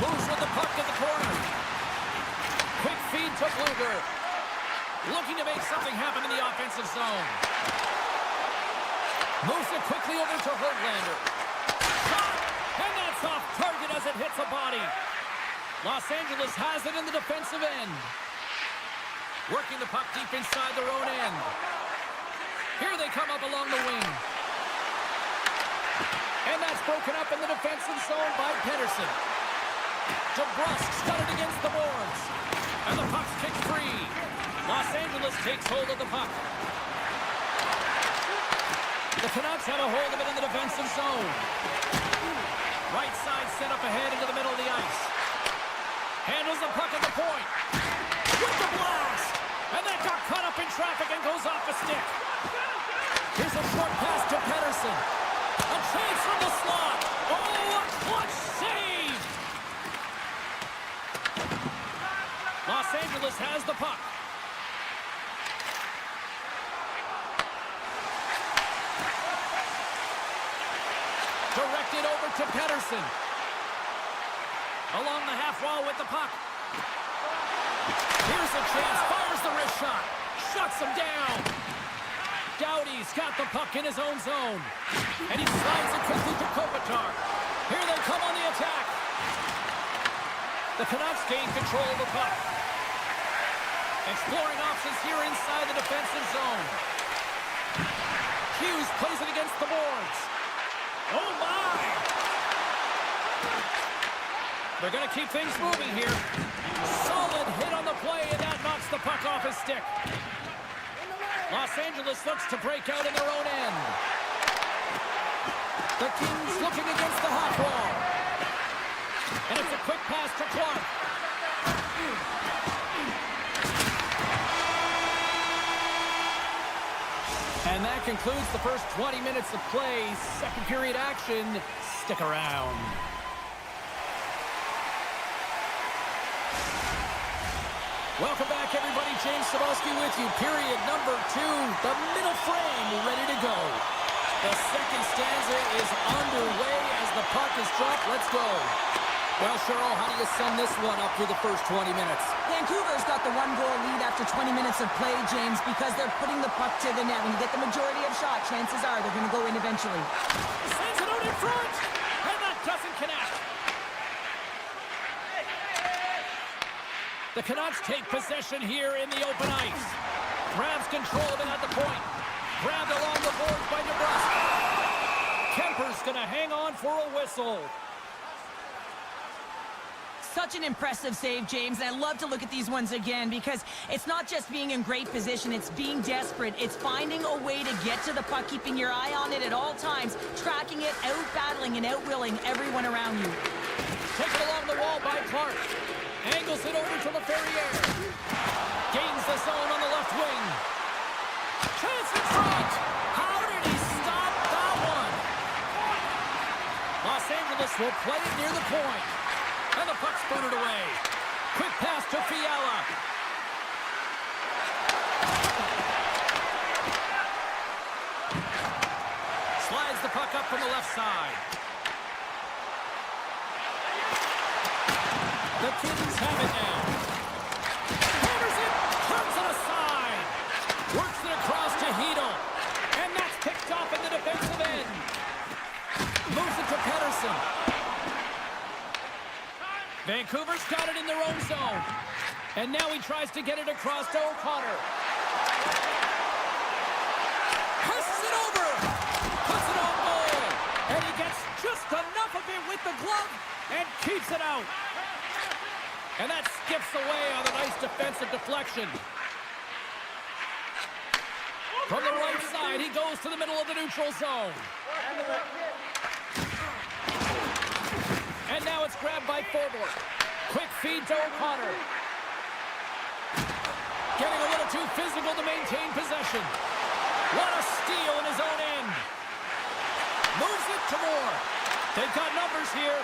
Moves with the puck in the corner. Quick feed to Bluger. Looking to make something happen in the offensive zone. Moves it quickly over to Höglander. Shot! And that's off target as it hits a body. Los Angeles has it in the defensive end. Working the puck deep inside their own end. Here they come up along the wing. And that's broken up in the defensive zone by Pettersson. DeBrusk's got it against the boards. And the puck's kicked free. Los Angeles takes hold of the puck. The Canucks have a hold of it in the defensive zone. Right side set up ahead into the middle of the ice. Handles the puck at the point. With the blast. And that got caught up in traffic and goes off the stick. Here's a short pass to Pettersson. A chance from the slot. Oh, a clutch save. Los Angeles has the puck. Directed over to Pettersson. Along the half wall with the puck. Here's a chance. Fires the wrist shot. Shuts him down. Doughty's got the puck in his own zone. And he slides it quickly to Kopitar. Here they come on the attack. The Canucks gain control of the puck. Exploring options here inside the defensive zone. Hughes plays it against the boards. Oh, my! They're going to keep things moving here. Solid hit on the play, and that knocks the puck off his stick. Los Angeles looks to break out in their own end. The Kings looking against the half wall. And it's a quick pass to Clark. And that concludes the first 20 minutes of play. Second period action. Stick around. Welcome back, everybody. James Cebulski with you. Period number 2. The middle frame ready to go. The second stanza is underway as the puck is dropped. Let's go. Well, Cheryl, how do you sum this one up through the first 20 minutes? Vancouver's got the one-goal lead after 20 minutes of play, James, because they're putting the puck to the net. When you get the majority of shots, chances are they're going to go in eventually. Sends it out in front, and that doesn't connect. The Canucks take possession here in the open ice. Grabs control of it at the point. Grabbed along the boards by DeBrusk. Kemper's going to hang on for a whistle. Such an impressive save, James, and I love to look at these ones again because it's not just being in great position, it's being desperate. It's finding a way to get to the puck, keeping your eye on it at all times, tracking it, out-battling and out-willing everyone around you. Taken along the wall by Clark. Angles it over to Laferriere. Gains the zone on the left wing. Chance in front. How did he stop that one? Los Angeles will play it near the point. And the puck's booted away. Quick pass to Fiala. Slides the puck up from the left side. The Kings have it now. Hammers it, turns it aside. Works it across to Hedel. And that's picked off in the defensive end. Moves it to Pettersson. Vancouver's got it in their own zone. And now he tries to get it across to O'Connor. Passes it over. Puts it on goal. And he gets just enough of it with the glove and keeps it out. And that skips away on a nice defensive deflection. From the right side, he goes to the middle of the neutral zone. And now it's grabbed by Forbort. Quick feed to O'Connor. Getting a little too physical to maintain possession. What a steal in his own end. Moves it to Moore. They've got numbers here.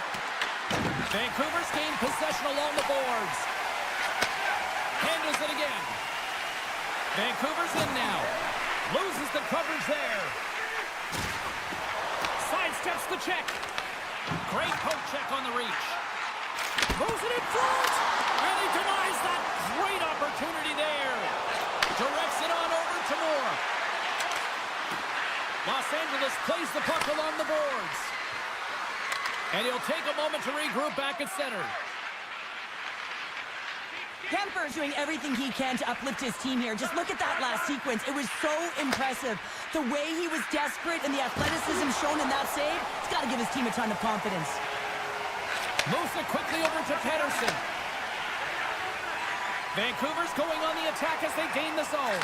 Vancouver's gained possession along the boards. Handles it again. Vancouver's in now. Loses the coverage there. Sidesteps the check. Great poke check on the reach. Moves it in front. And he denies that great opportunity there. Directs it on over to Moore. Los Angeles plays the puck along the boards. And he'll take a moment to regroup back at center. Kemper's doing everything he can to uplift his team here. Just look at that last sequence. It was so impressive. The way he was desperate and the athleticism shown in that save, it's got to give his team a ton of confidence. Moves it quickly over to Pettersson. Vancouver's going on the attack as they gain the zone.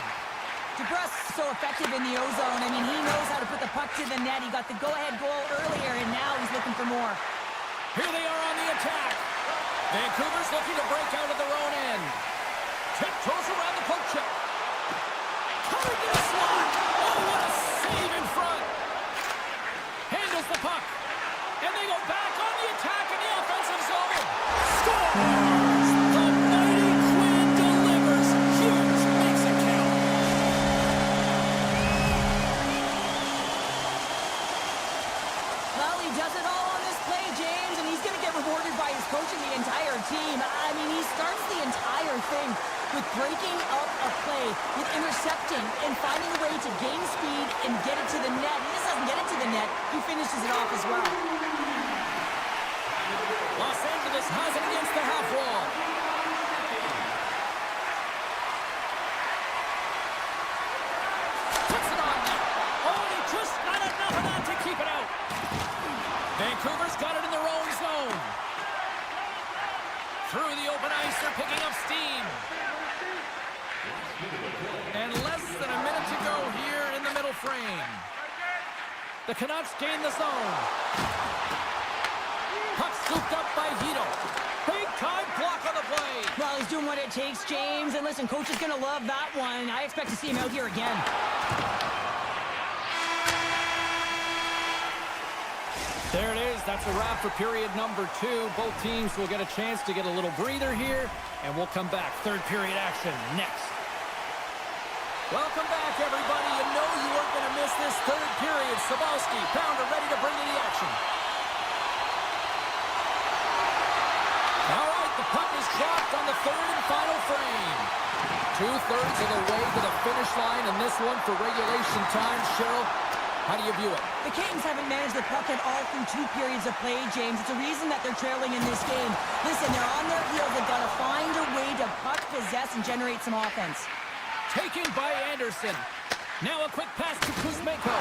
DeBrusk's so effective in the O-zone. I mean, he knows how to put the puck to the net. He got the go-ahead goal earlier, and now he's looking for more. Here they are on the attack. Vancouver's looking to break out of their own end. Tiptoes around the poke check. Coming to the slot. Oh, what a save in front. Handles the puck. And they go back on the attack in the offensive zone. Scores! The mighty Quinn delivers. Hughes makes it count. Well, he does it all on this play, James, and he's going to get rewarded by his coach and the entire team. I mean, he starts the entire thing with breaking up a play, with intercepting and finding a way to gain speed and get it to the net. He just doesn't get it to the net. He finishes it off as well. Los Angeles has it against the half wall. Puts it on net. Oh, he just not enough of that to keep it out. Vancouver's got it in their own zone. Through the open ice, they're picking up steam. And less than a minute to go here in the middle frame. The Canucks gain the zone. Puck scooped up by Hito. Big time block on the play. Well, he's doing what it takes, James. And listen, coach is going to love that one. I expect to see him out here again. There it is. That's a wrap for period number 2. Both teams will get a chance to get a little breather here, and we'll come back. Third period action next. Welcome back, everybody. You know you weren't going to miss this third period. Sabowski, Pounder ready to bring you the action. All right, the puck is dropped on the third and final frame. 2/3 of the way to the finish line in this one for regulation time. Cheryl, how do you view it? The Canucks haven't managed the puck at all through 2 periods of play, James. It's a reason that they're trailing in this game. Listen, they're on their heels. They've got to find a way to puck possess and generate some offense. Taken by Anderson. Now a quick pass to Kuzmenko.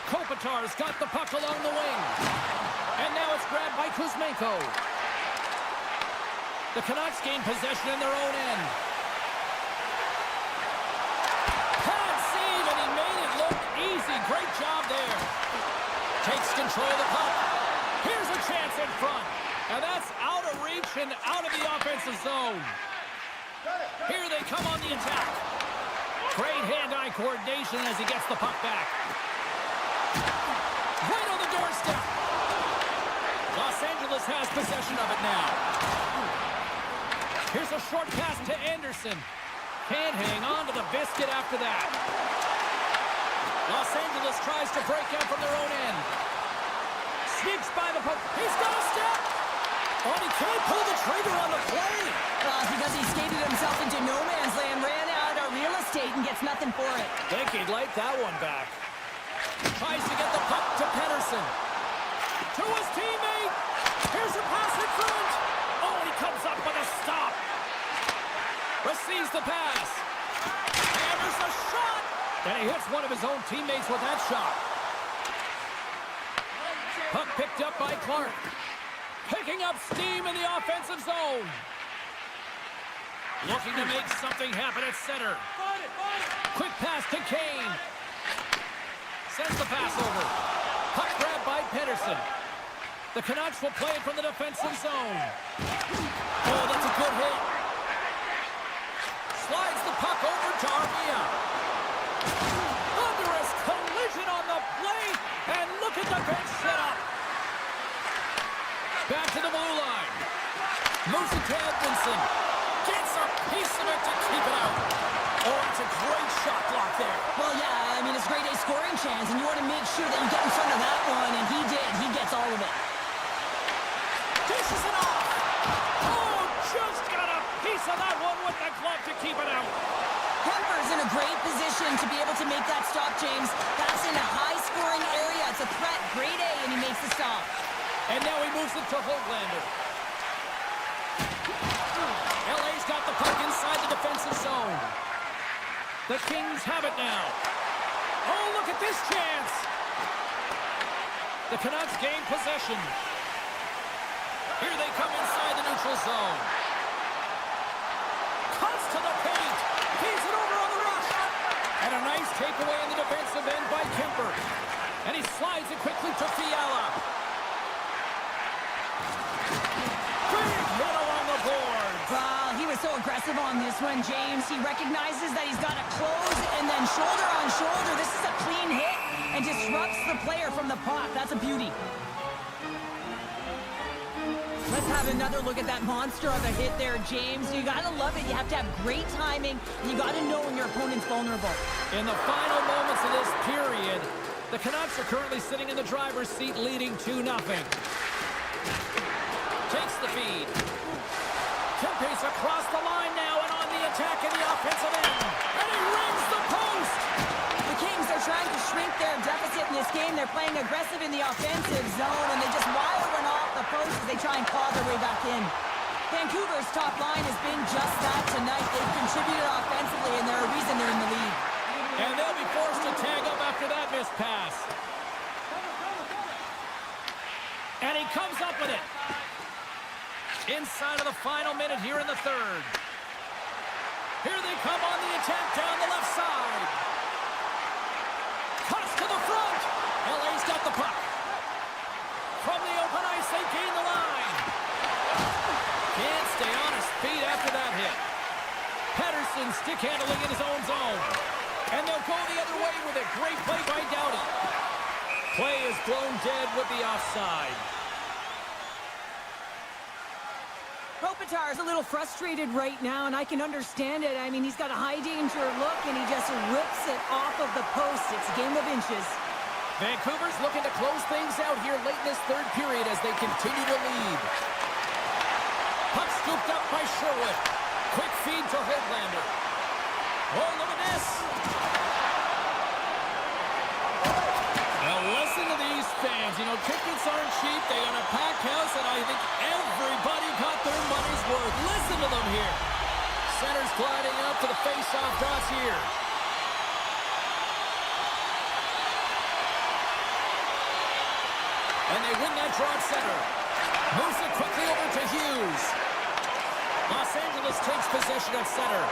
Kopitar's got the puck along the wing. And now it's grabbed by Kuzmenko. The Canucks gain possession in their own end. Pad save, and he made it look easy. Great job there. Takes control of the puck. Here's a chance in front. And that's out of reach and out of the offensive zone. Here they come on the attack. Great hand-eye coordination as he gets the puck back. Right on the doorstep. Los Angeles has possession of it now. Here's a short pass to Anderson. Can't hang on to the biscuit after that. Los Angeles tries to break out from their own end. Sneaks by the puck. He's got a step. Oh, he can't pull the trigger on the play. Because he skated himself into no man's land, ran out of real estate, and gets nothing for it. Think he'd like that one back. Tries to get the puck to Pettersson. To his teammate. Here's a pass in front. Oh, and he comes up with a stop. Receives the pass. Hammers a shot. And he hits one of his own teammates with that shot. Puck picked up by Clark. Picking up steam in the offensive zone. Looking to make something happen at center. Quick pass to Kane. Sends the pass over. Puck grabbed by Pettersson. The Canucks will play it from the defensive zone. Oh, that's a good hit. Slides the puck over to Armia. Thunderous collision on the play. And look at the bench set up. Back to the blue line. Moves it to Edmondson. Gets a piece of it to keep it out. Oh, it's a great shot block there. Well, yeah, I mean, it's a great A scoring chance, and you want to make sure that you get in front of that one, and he did. He gets all of it. of that one with the glove to keep it out. Kemper's in a great position to be able to make that stop, James. That's in a high-scoring area. It's a threat. Grade A, and he makes the stop. And now he moves it to Hoglander. LA's got the puck inside the defensive zone. The Kings have it now. Oh, look at this chance. The Canucks gain possession. Here they come inside the neutral zone. Cuts to the paint. Feeds it over on the rush. And a nice takeaway in the defensive end by Kemper. And he slides it quickly to Fiala. Big hit along the boards. Wow, he was so aggressive on this one, James. He recognizes that he's got to close and then shoulder on shoulder. This is a clean hit and disrupts the player from the puck. That's a beauty. Let's have another look at that monster of a hit there, James. You got to love it. You have to have great timing. You got to know when your opponent's vulnerable. In the final moments of this period, the Canucks are currently sitting in the driver's seat leading 2-0. Takes the feed. Kempe's across the line now and on the attack in the offensive end. And he rings the post! The Kings are trying to shrink their deficit in this game. They're playing aggressive in the offensive zone, and they just wire one off the post as they try and claw their way back in. Vancouver's top line has been just that tonight. They've contributed offensively, and they're a reason they're in the lead. And they'll be forced to tag up after that missed pass. And he comes up with it. Inside of the final minute here in the third. Here they come on the attack down the left side. Cuts to the front. LA's got the puck. From the open ice, they gain the line. Can't stay on his feet after that hit. Pettersson stick handling in his own zone. And they'll go the other way with it. Great play by Doughty. Play is blown dead with the offside. Kopitar's a little frustrated right now, and I can understand it. I mean, he's got a high-danger look, and he just rips it off of the post. It's a game of inches. Vancouver's looking to close things out here late in this third period as they continue to lead. Puck scooped up by Sherwood. Quick feed to Hoglander. Oh, look at this. Now listen to these fans. You know, tickets aren't cheap. They got a packed house, and I think everybody got their money's worth. Listen to them here. Center's gliding up to the face-off dots here. And they win that draw at center. Moves it quickly over to Hughes. Los Angeles takes possession at center.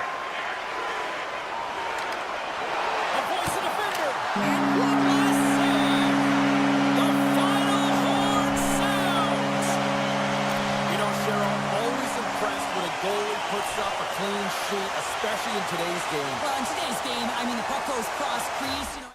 Avoids the defender. And one last save. The final horn sounds. You know, Cheryl, I'm always impressed when a goalie puts up a clean sheet, especially in today's game. Well, in today's game, I mean, the puck goes cross-crease, you know.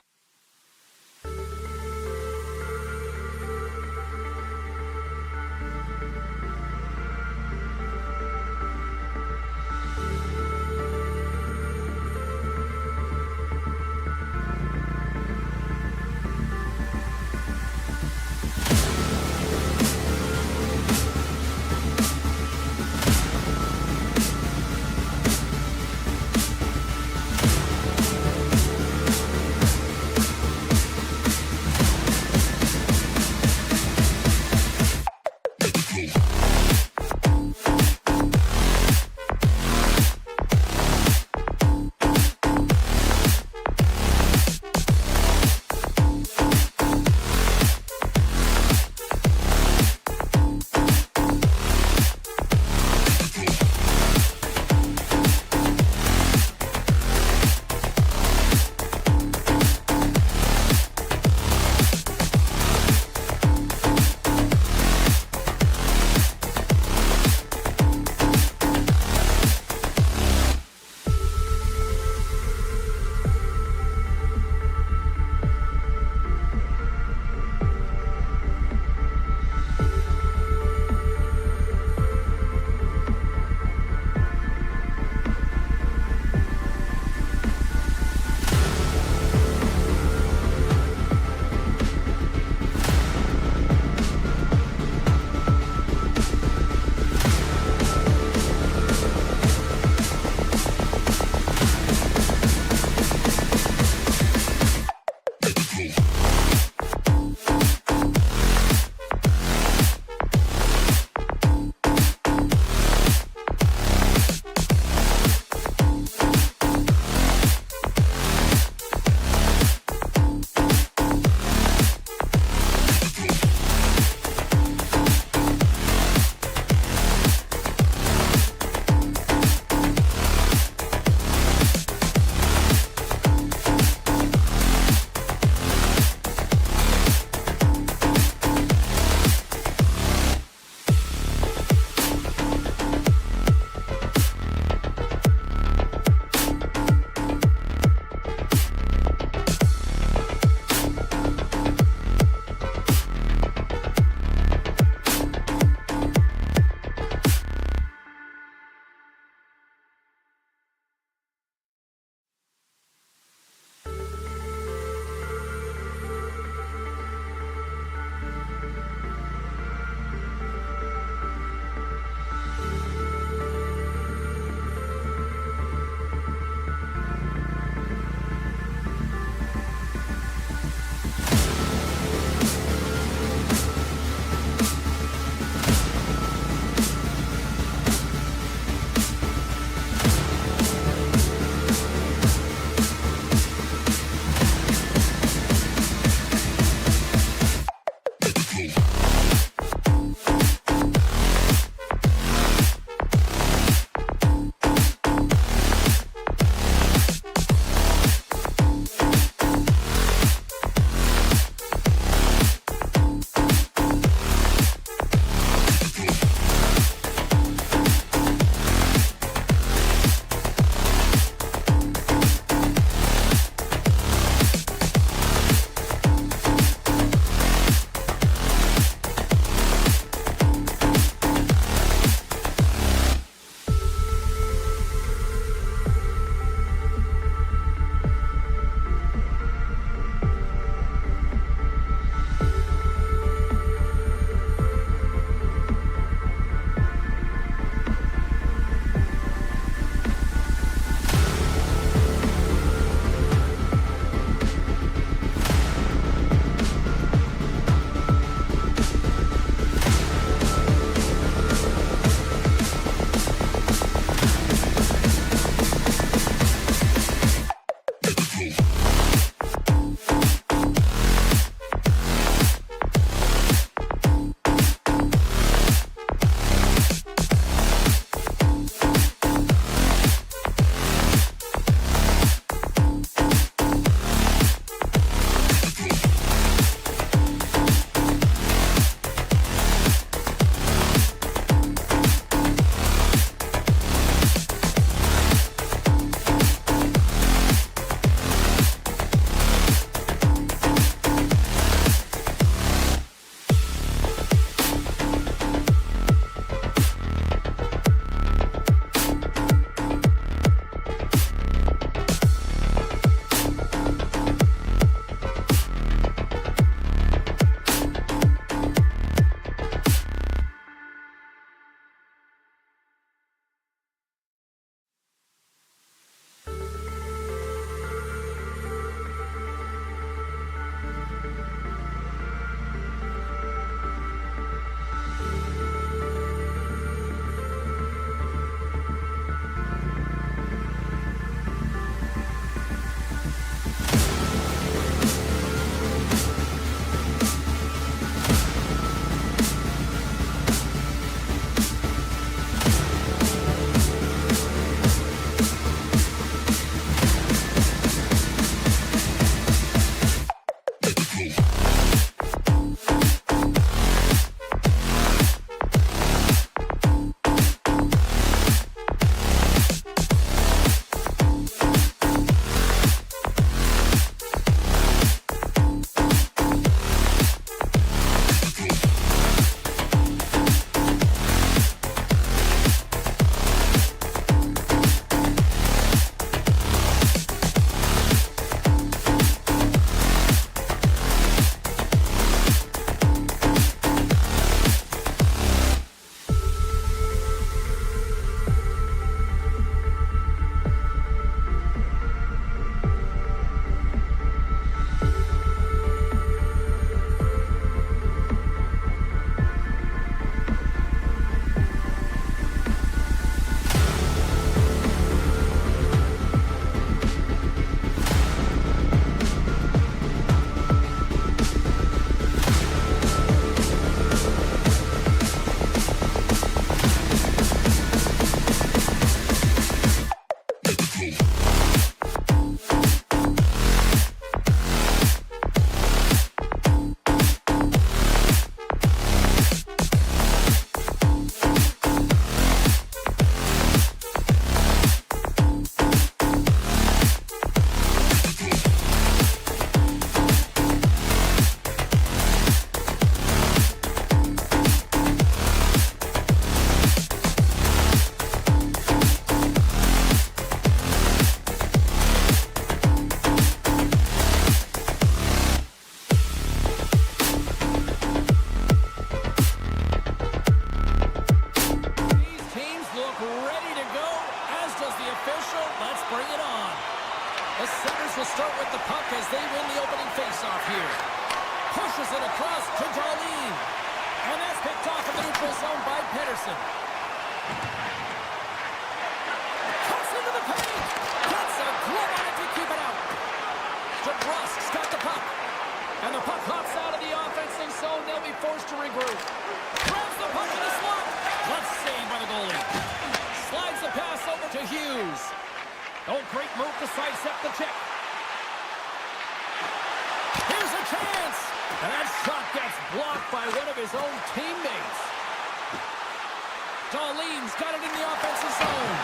Ryerson. Cuts into the paint. Gets a glove on it to keep it out. DeBrusk's got the puck. And the puck hops out of the offensive zone. They'll be forced to regroup. Grabs the puck in the slot. Let's save by the goalie. Slides the pass over to Hughes. Oh, great move to sidestep the check. Here's a chance. And that shot gets blocked by one of his own teammates. Darlene's got it in the offensive zone.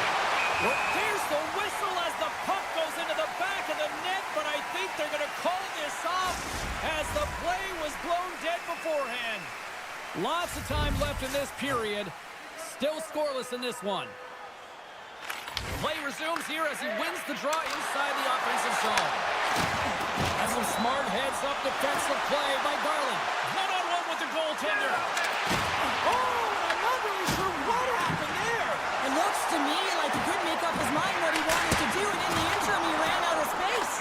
Well, there's the whistle as the puck goes into the back of the net, but I think they're going to call this off as the play was blown dead beforehand. Lots of time left in this period. Still scoreless in this one. Play resumes here as he wins the draw inside the offensive zone. And some smart heads-up defensive play by Garland. One-on-one with the goaltender. Oh, I'm not really sure what happened there. It looks to me like he couldn't make up his mind what he wanted to do, and in the interim, he ran out of space.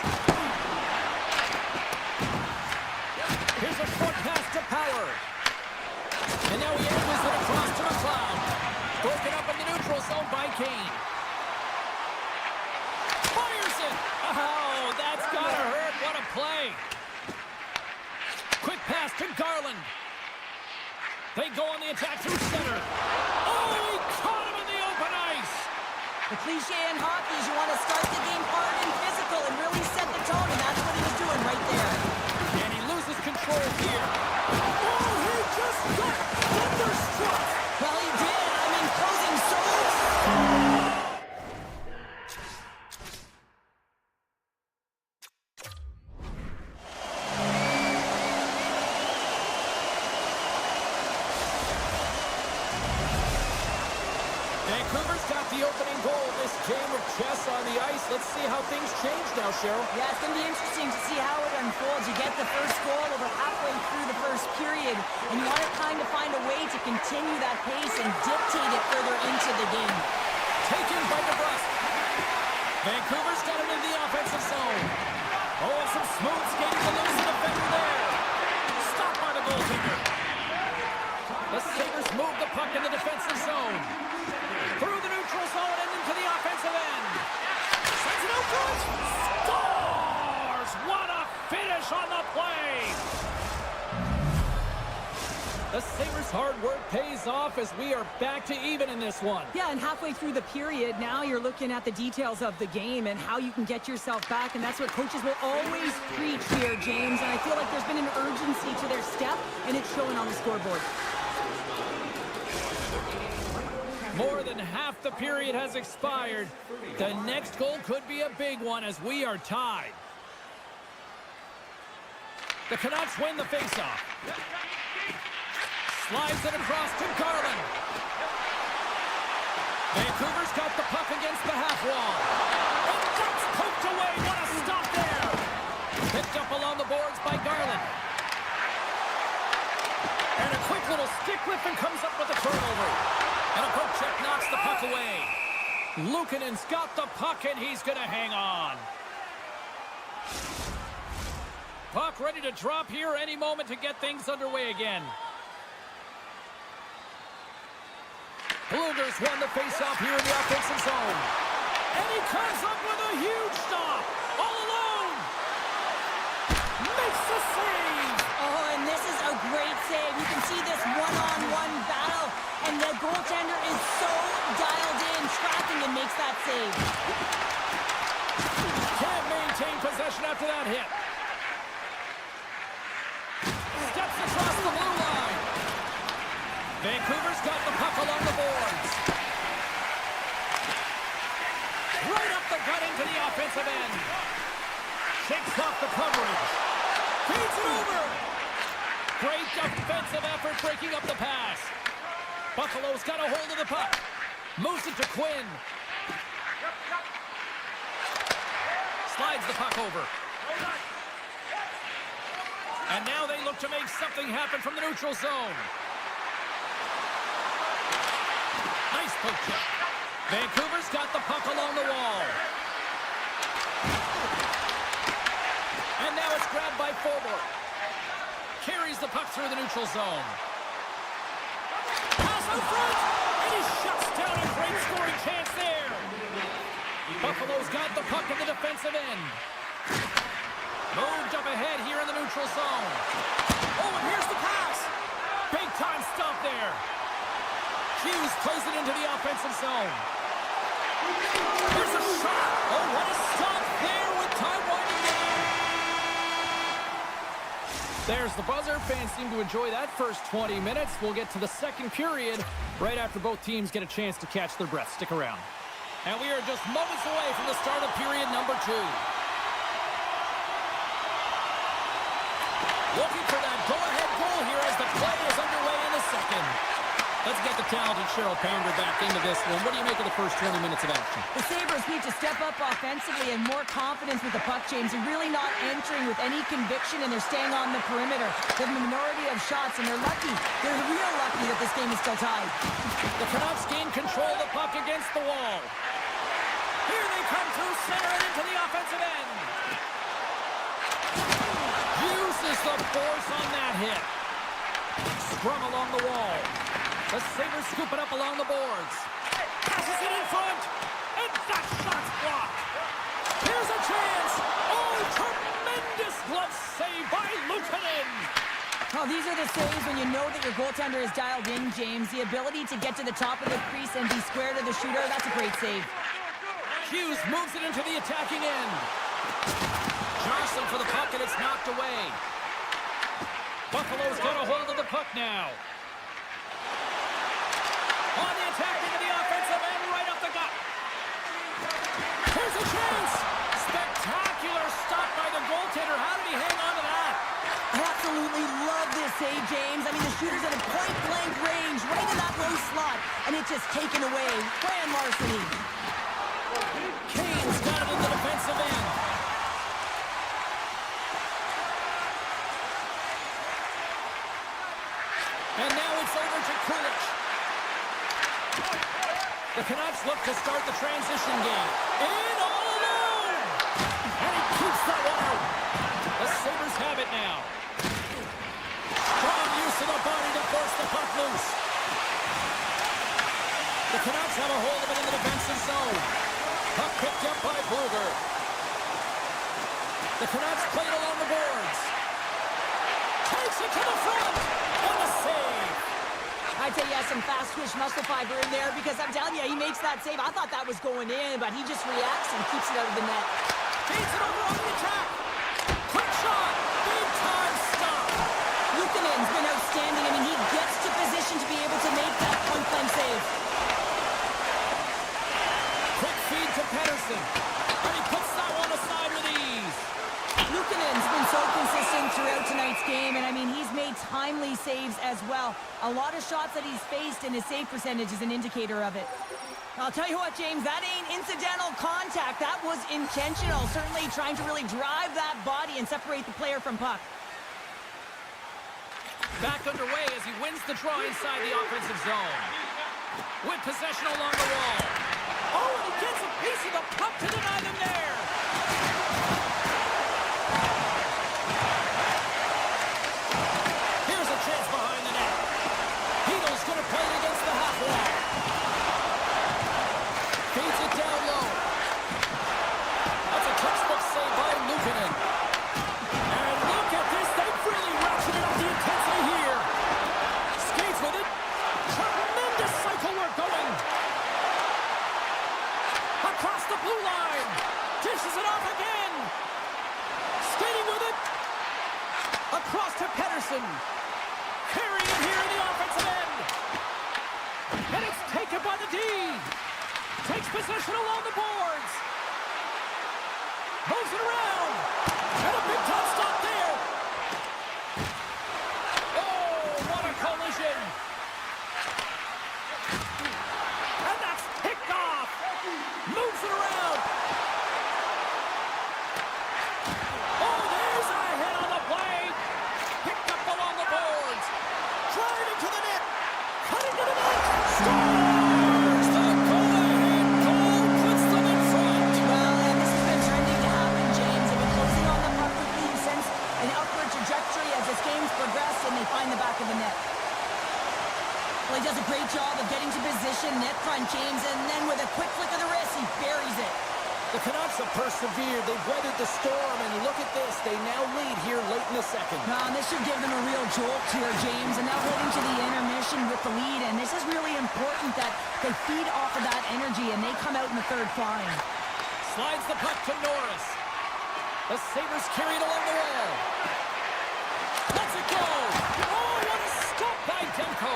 Here's a short pass to Power. And now he angles it across to McLeod. Broken up in the neutral zone by Kane. Fires it! Oh, that's gotta hurt. What a play. Quick pass to Garland. They go on the attack through center. Oh, he caught him in the open ice. The cliche in hockey is you want to start the game hard and physical and really set the tone, and that's what he was doing right there. And he loses control here. Oh, he just got thunderstruck. Well, he did. I mean, closing so Vancouver's got the opening goal in this game of chess on the ice. Let's see how things change now, Cheryl. Yeah, it's going to be interesting to see how it unfolds. You get the first goal over halfway through the first period, and you want to kind of find a way to continue that pace and dictate it further into the game. Taken by DeBrusk. Vancouver's got it in the offensive zone. Oh, and some smooth skating to lose the defender there. Stopped by the goaltender. The Sabres move the puck in the defensive zone. Through the neutral zone and into the offensive end. Sends it out front. Scores! What a finish on the play! The Sabres' hard work pays off as we are back to even in this one. Yeah, and halfway through the period, now you're looking at the details of the game and how you can get yourself back, and that's what coaches will always preach here, James. And I feel like there's been an urgency to their step, and it's showing on the scoreboard. More than half the period has expired. The next goal could be a big one as we are tied. The Canucks win the faceoff. Slides it across to Garland. Vancouver's got the puck against the half wall. And that's poked away. What a stop there. Picked up along the boards by Garland. And a quick little stick lift and comes up with a turnover. And a poke check knocks the puck away. Luukkonen's got the puck, and he's going to hang on. Puck ready to drop here any moment to get things underway again. Bluegers won the faceoff here in the offensive zone. And he comes up with a huge stop. All alone. Makes the save. Oh, and this is a great save. You can see this one-on-one battle, and the goaltender is so dialed in, tracking, and makes that save. Can't maintain possession after that hit. Steps across the blue line. Vancouver's got the puck along the boards. Right up the gut into the offensive end. Shakes off the coverage. Feeds it over. Great defensive effort breaking up the pass. Buffalo's got a hold of the puck. Moves it to Quinn. Slides the puck over. And now they look to make something happen from the neutral zone. Nice poke check. Vancouver's got the puck along the wall. And now it's grabbed by Forbort. Carries the puck through the neutral zone. Pass in front, and he shuts down a great scoring chance there. Buffalo's got the puck in the defensive end. Moved up ahead here in the neutral zone. Oh, and here's the pass. Big time stop there. Hughes plays it into the offensive zone. There's a shot. Oh, what a stop there with time winding down. There's the buzzer. Fans seem to enjoy that first 20 minutes. We'll get to the second period right after both teams get a chance to catch their breath. Stick around. And we are just moments away from the start of period number 2. Looking for that go-ahead goal here as the play is underway in the second. Let's get the talented Cheryl Pander back into this one. What do you make of the first 20 minutes of action? The Sabres need to step up offensively and more confidence with the puck, James. They're really not entering with any conviction, and they're staying on the perimeter. They have a minority of shots, and they're lucky. They're real lucky that this game is still tied. The Canucks gain control of the puck against the wall. Here they come through center and into the offensive end. Uses the force on that hit. Scrum along the wall. The Sabres scoop it up along the boards. Passes it in front. And that shot's blocked. Here's a chance. Oh, tremendous glove save by Luukkonen. Oh, these are the saves when you know that your goaltender is dialed in, James. The ability to get to the top of the crease and be square to the shooter, that's a great save. Hughes moves it into the attacking end. Jostling for the puck, and it's knocked away. Buffalo's got a hold of the puck now. On the attack into the offensive end, right up the gut. Here's a chance. Spectacular stop by the goaltender. How did he hang on to that? I absolutely love this save, James. I mean, the shooter's at a point-blank range, right in that low slot, and it's just taken away. Grand larceny. Kane's got it in the defensive end. And now it's over to Kulich. The Canucks look to start the transition game. In all alone! And he keeps that one out. The Sabres have it now. Strong use of the body to force the puck loose. The Canucks have a hold of it in the defensive zone. Puck picked up by Bluger. The Canucks play it along the boards. Takes it to the front. And a save. I'd say he has some fast twitch muscle fiber in there because I'm telling you, he makes that save. I thought that was going in, but he just reacts and keeps it out of the net. Feeds it over on the attack. Quick shot. Big time stop. Luukkonen's been outstanding. I mean, he gets to position to be able to make that point-blank save. Quick feed to Pettersson. And he puts that one aside with ease. Luukkonen's been so consistent throughout tonight's game, and I mean, he's made timely saves as well. A lot of shots that he's faced, and his save percentage is an indicator of it. I'll tell you what, James, that ain't incidental contact. That was intentional, certainly trying to really drive that body and separate the player from puck. Back underway as he wins the draw inside the offensive zone. With possession along the wall. Oh, and he gets a piece of the puck to deny them there. Here's a chance behind the net. Heedle's going to play it against the half wall. Feeds it down low. That's a textbook save by Luukkonen. And look at this. They've really ratcheted up the intensity here. Skates with it. Tremendous cycle work going. Across the blue line. Dishes it off again. Skating with it. Across to Pettersson. Carrying here in the offensive end. And it's taken by the D. Takes possession along the boards. Moves it around. And a big time stop there. Oh, what a collision. And that's picked off. Moves it around. Oh, there's a hit on the play. Picked up along the boards. Driving to the net. Cutting to the net. Scores! The go-ahead goal puts them in front. Well, and this has been trending to happen, James. They've been closing on the puck quickly. You sense an upward trajectory as this game's progressed, and they find the back of the net. Well, he does a great job of getting to position, net front, James, and then with a quick flick of the wrist, he buries it. The Canucks have persevered. They've weathered the storm, and look at this. They now lead here late in the second. This should give them a real jolt here, James, and now heading to the intermission with the lead, and this is really important that they feed off of that energy, and they come out in the third flying. Slides the puck to Norris. The Sabres carry it along the wall. Lets it go. Oh, what a stop by Demko.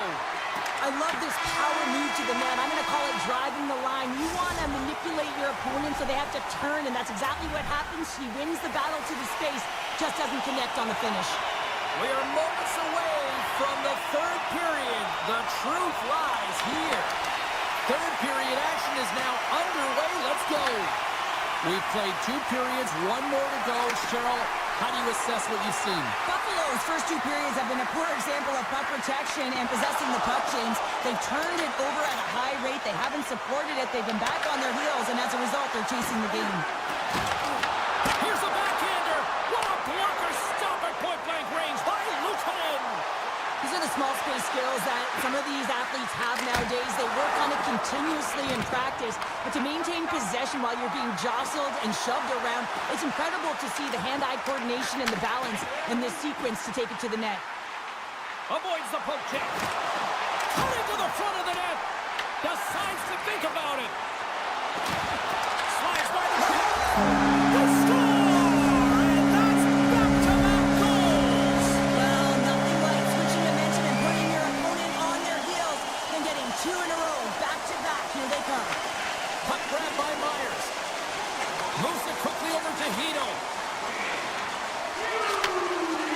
I love this power move to the net. I'm going to call it driving the line. You want to manipulate your opponent so they have to turn, and that's exactly what happens. He wins the battle to the space, just doesn't connect on the finish. We are moments away from the third period. The truth lies here. Third period action is now underway. Let's go. We've played 2 periods, 1 more to go. Cheryl, how do you assess what you've seen? Buffalo's first 2 periods have been a poor example of puck protection and possessing the puck, James. They've turned it over at a high rate. They haven't supported it. They've been back on their heels, and as a result, they're chasing the game. Here's a backhander. What a blocker. Stop at point-blank range by Luukkonen. These are the small space skills that some of these athletes have nowadays. They work on it continuously in practice, but to maintain possession while you're being jostled and shoved around, it's incredible to see the hand-eye coordination and the balance in this sequence to take it to the net. Avoids the poke check. Cutting to the front of the net. Decides to think about it. Slides by the shot. The score! And that's back-to-back goals. Well, nothing like switching momentum and putting your opponent on their heels and getting 2 in a row, back-to-back. Here they come. Puck grab by Myers. Moves it quickly over to Hito.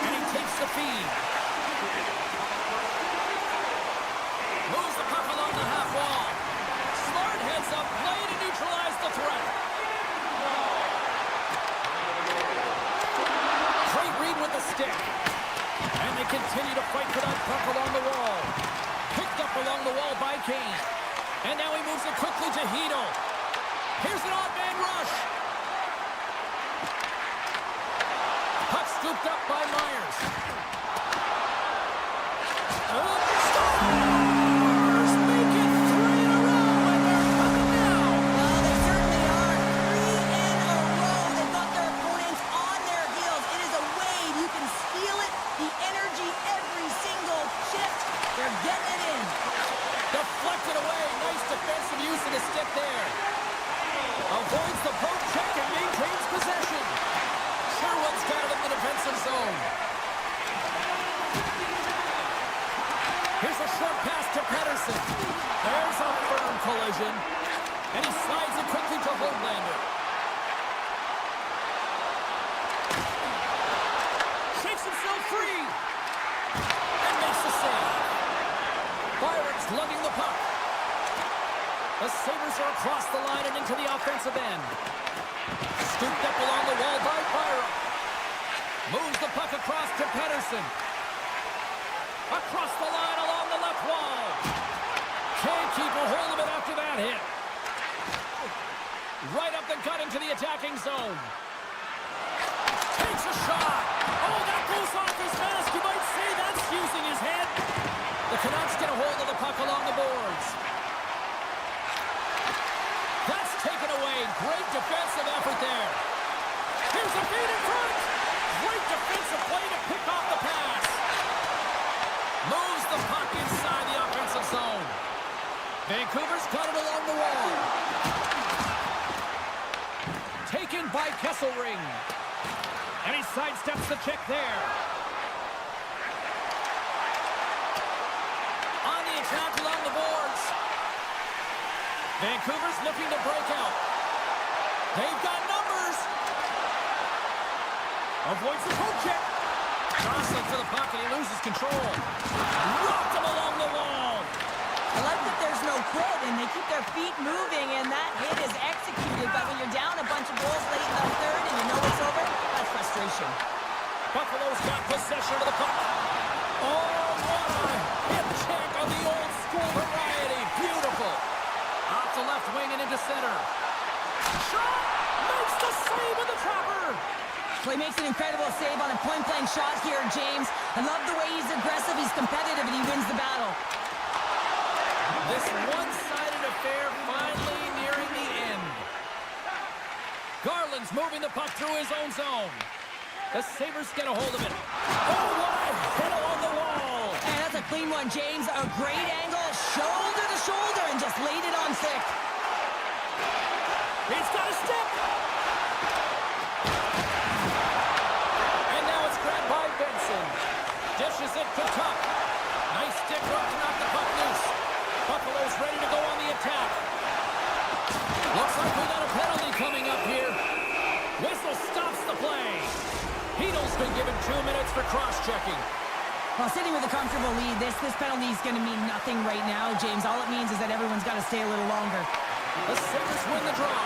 And he takes the feed. Moves the puck along the half wall. Smart heads up, play to neutralize the threat. Great read with the stick. And they continue to fight for that puck along the wall. Picked up along the wall by Kane. And now he moves it quickly to Hito. Here's an odd man rush. Puck scooped up by Myers. Stars make it 3 in a row, and they're coming now. Well, they certainly are. 3 in a row. They've got their opponents on their heels. It is a wave. You can feel it. The energy every single shift. They're getting it in. Deflected away. Nice defensive use of the stick there. Avoids the poke check and maintains possession. Sherwood's got it in the defensive zone. Here's a short pass to Pettersson. There's a firm collision. And he slides it quickly to Höglander. Shakes himself free. And makes the save. Byron's lugging the puck. The Sabres are across the line and into the offensive end. Scooped up along the wall by Byron. Moves the puck across to Pettersson. Across the line along the left wall. Can't keep a hold of it after that hit. Right up the gut into the attacking zone. Takes a shot. Oh, that goes off his mask. You might say that's using his head. The Canucks get a hold of the puck along the boards. That's taken away. Great defensive effort there. Here's a feed in front. Great defensive play to pick off the pass. Moves the puck inside the offensive zone. Vancouver's got it along the wall. Taken by Kesselring. And he sidesteps the check there. On the attack along the boards. Vancouver's looking to break out. They've got numbers. Avoids the poke check. Jostling to the puck and he loses control. Rocked him along the wall. I like that there's no quit, and they keep their feet moving, and that hit is executed. But when you're down a bunch of goals late in the third and you know it's over, that's frustration. Buffalo's got possession of the puck. Oh, what a hip check on the old school variety. Beautiful. Off the left wing and into center. Shot! Makes the save with the trapper. Well, he makes an incredible save on a point-blank shot here, James. I love the way he's aggressive, he's competitive, and he wins the battle. Sabres moving the puck through his own zone. The Sabres get a hold of it. Oh, what a hit along the wall. And that's a clean one, James. A great angle, shoulder to shoulder, and just laid it on thick. He's got a stick. And now it's grabbed by Benson. Dishes it to Tuck. Nice stick work to knock the puck loose. Buffalo's ready to go on the attack. Looks like we got a penalty coming up here. Whistle stops the play. Heedle's been given 2 minutes for cross-checking. Well, sitting with a comfortable lead, this penalty is going to mean nothing right now, James. All it means is that everyone's got to stay a little longer. The Sabres win the draw.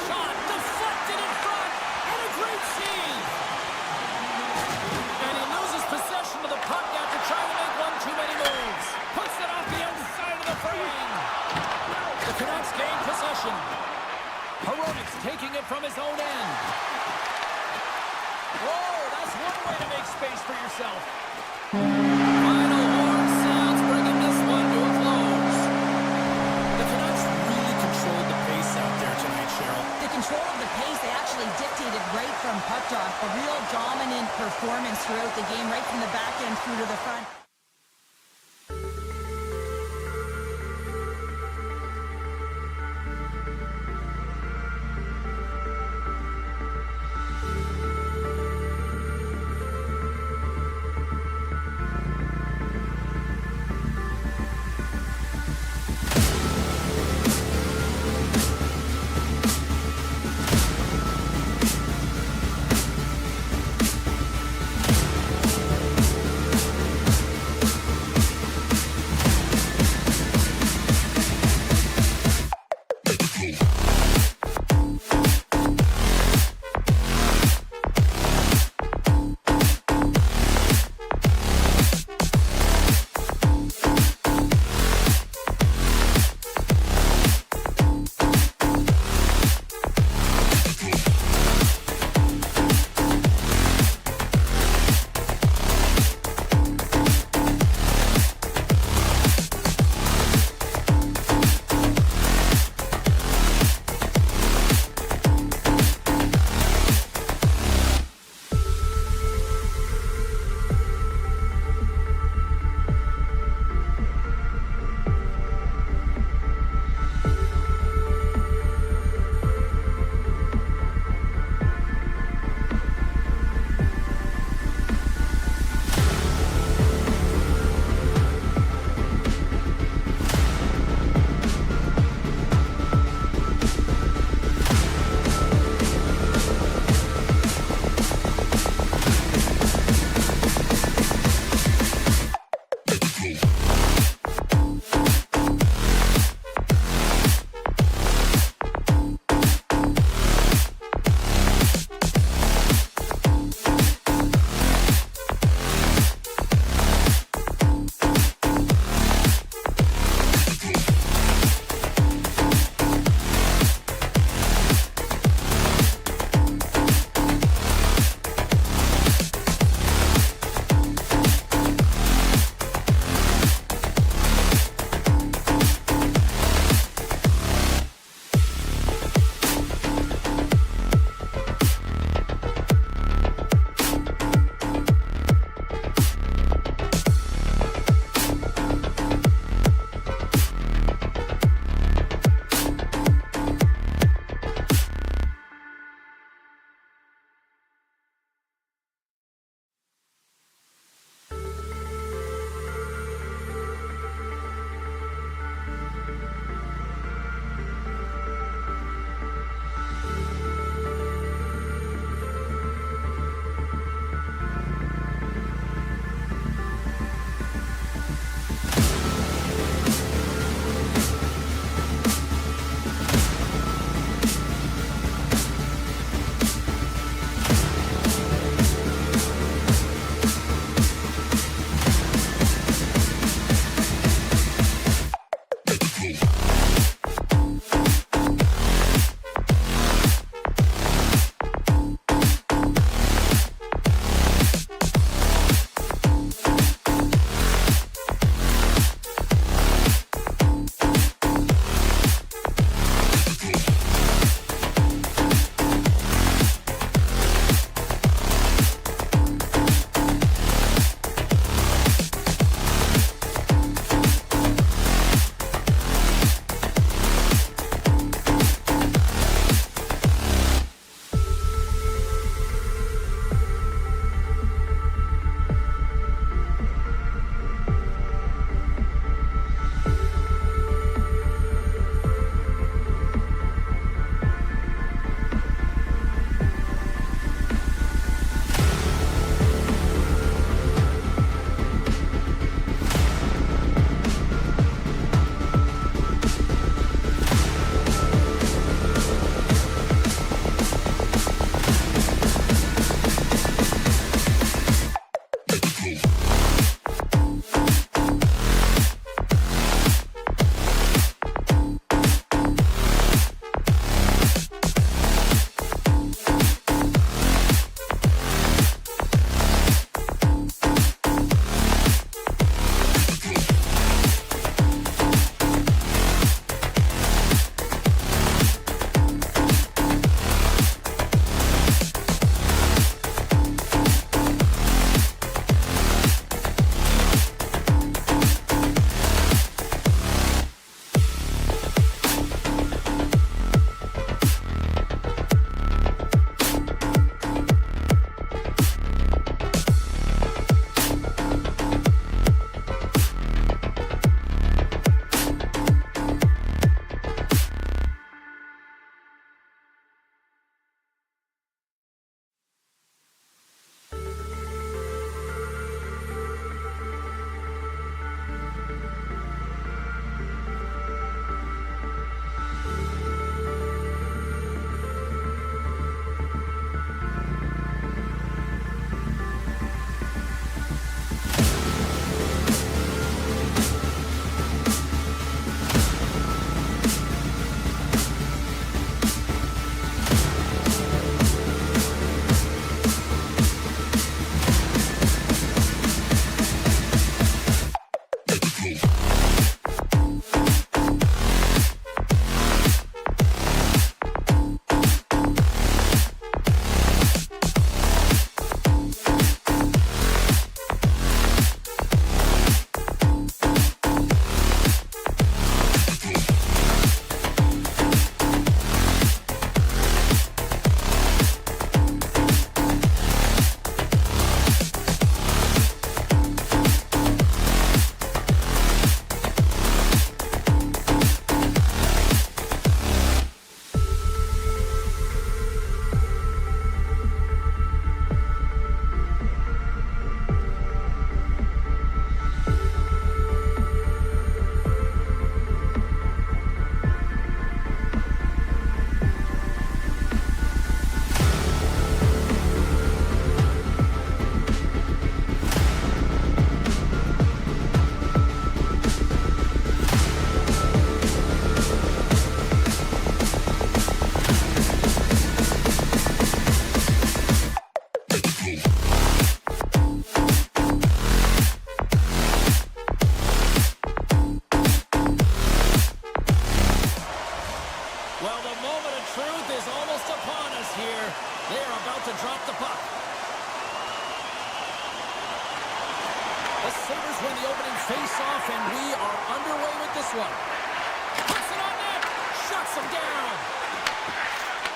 Shot deflected in front, and a great save. And he loses possession of the puck after trying to make one too many moves. Puts it off the outside of the frame. The Canucks gain possession. Hronik's taking it from his own end. Whoa, that's one way to make space for yourself. Final horn sounds, bringing this one to a close. The Canucks really controlled the pace out there tonight, Cheryl. The control of the pace, they actually dictated right from puck drop. A real dominant performance throughout the game, right from the back end through to the front. off, and we are underway with this one. Puts it on net. Shuts him down.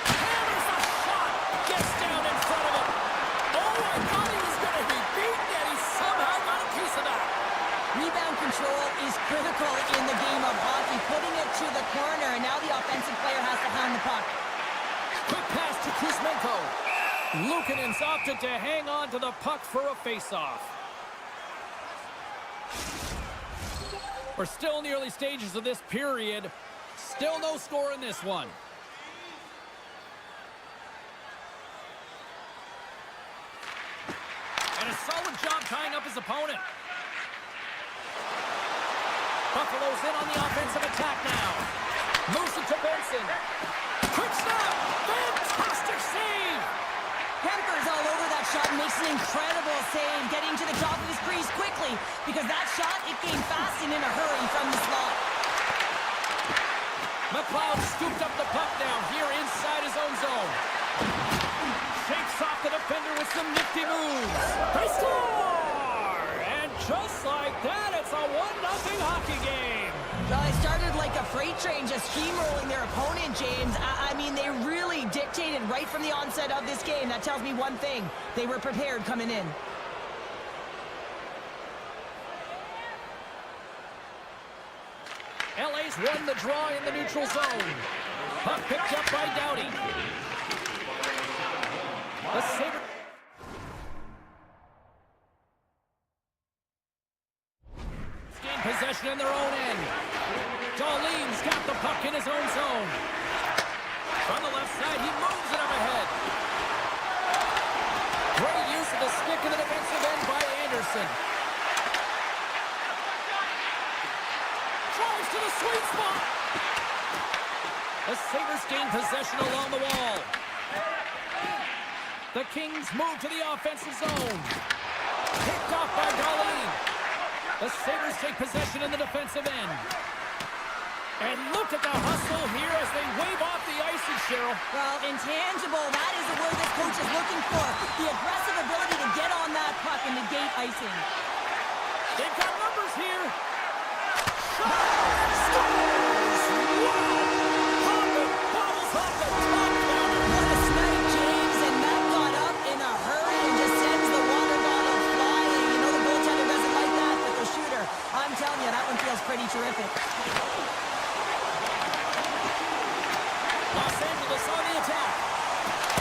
Hammers a shot. Gets down in front of him. Oh, I thought he was going to be beaten, and he somehow got a piece of that. Rebound control is critical in the game of hockey. Putting it to the corner, and now the offensive player has to hound the puck. Quick pass to Kuzmenko. Luukkonen's opted to hang on to the puck for a face-off. We're still in the early stages of this period. Still no score in this one. And a solid job tying up his opponent. Buffalo's in on the offensive attack now. Moves it to Benson. Quick snap. Fantastic save. Kemper's all over that shot and makes an incredible save, getting to the top of his crease quickly, because that shot, it came fast and in a hurry from the slot. McLeod scooped up the puck now here inside his own zone. Shakes off the defender with some nifty moves. They score! And just like that, it's a 1-0 hockey game. Well, it started like a freight train, just steamrolling their opponent, James. I mean, they really dictated right from the onset of this game. That tells me one thing. They were prepared coming in. LA's won the draw in the neutral zone. Puck picked up by Doughty. The Sabres gain possession in their own end. Darlene's got the puck in his own zone. From the left side, he moves it up ahead. Great use of the stick in the defensive end by Anderson. Drives to the sweet spot. The Sabres gain possession along the wall. The Kings move to the offensive zone. Picked off by Darlene. The Sabres take possession in the defensive end. And look at the hustle here as they wave off the icing, Cheryl. Well, intangible, that is the word this coach is looking for. The aggressive ability to get on that puck and negate icing. They've got numbers here. Shot! Scores! Wow! Hopping bobbles off the top corner. What a snipe, James, and that got up in a hurry and just sends the water bottle flying. You know the goaltender doesn't like that, but the shooter, I'm telling you, that one feels pretty terrific. Los Angeles on the attack.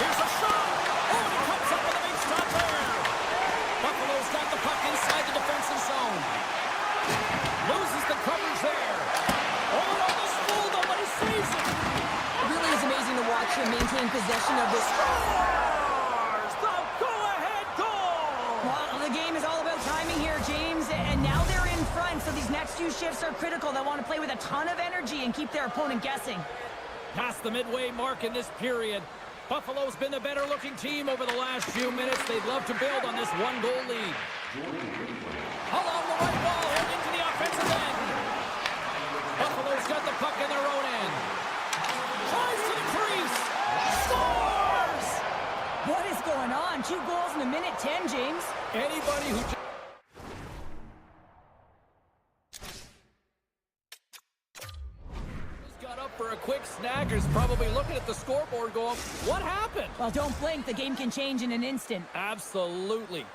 Here's a shot. Oh, he comes up with a big stop there. Buffalo's got the puck inside the defensive zone. Loses the coverage there. Oh, no, this fool, nobody saves it. It really is amazing to watch him maintain possession of this. Scores the go-ahead goal. Well, the game is all about timing here, James, and now they're in front, so these next few shifts are critical. They want to play with a ton of energy and keep their opponent guessing. Past the midway mark in this period. Buffalo's been the better-looking team over the last few minutes. They'd love to build on this one-goal lead. Along the right wall, and into the offensive end. Buffalo's got the puck in their own end. Tries to the crease. Scores! What is going on? 2 goals in a minute 10, James. Anybody who got up for a quick snack is probably looking at the scoreboard going, what happened? Well, don't blink. The game can change in an instant. Absolutely.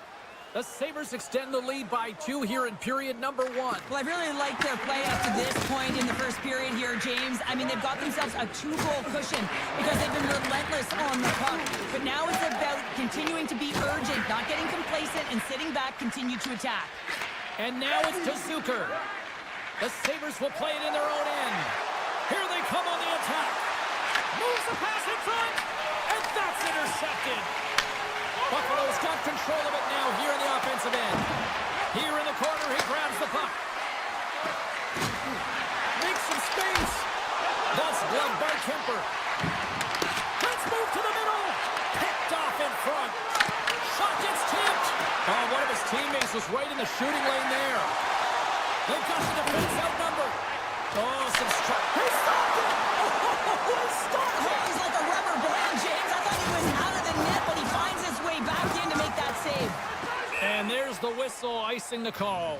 The Sabres extend the lead by 2 here in period number 1. Well, I really like their play up to this point in the first period here, James. I mean, they've got themselves a 2-goal cushion because they've been relentless on the puck. But now it's about continuing to be urgent, not getting complacent, and sitting back, continue to attack. And now it's to Zucker. The Sabres will play it in their own end. Here they come on the attack. Moves the pass in front, and that's intercepted. Buffalo's got control of it now here in the offensive end. Here in the corner, he grabs the puck. Makes some space. That's gloved by Kemper. Let's move to the middle. Picked off in front. Shot gets tipped. Oh, one of his teammates was right in the shooting lane there. They've got the defense outnumbered. Oh, some strike. He stopped it! Oh, he stopped it! He's like a rubber band, James. I thought he was out of the net, but he finds his way back in to make that save. And there's the whistle icing the call.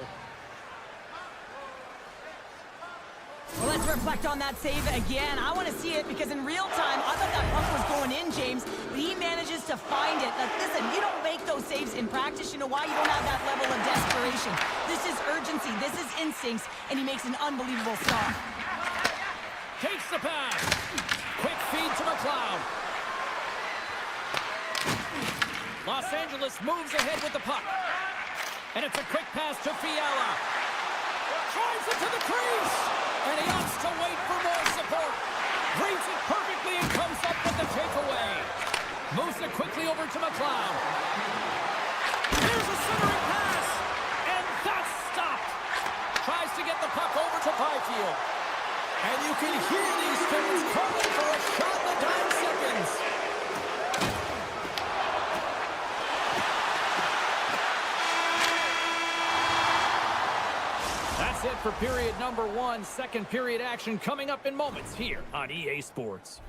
Let's reflect on that save again. I want to see it because in real time, I thought that puck was going in, James. But he manages to find it. Now, listen, you don't make those saves in practice. You know why? You don't have that level of desperation. This is urgency. This is instincts. And he makes an unbelievable stop. Takes the pass. Quick feed to McLeod. Los Angeles moves ahead with the puck. And it's a quick pass to Fiala. Drives it to the crease. And he opts to wait for more support. Reads it perfectly and comes up with the takeaway. Moves it quickly over to McLeod. Here's a centering pass. And that's stopped. Tries to get the puck over to Byfield. And you can hear these fans calling for a shot in the dying seconds. That's it for period number 1. Second period action coming up in moments here on EA Sports.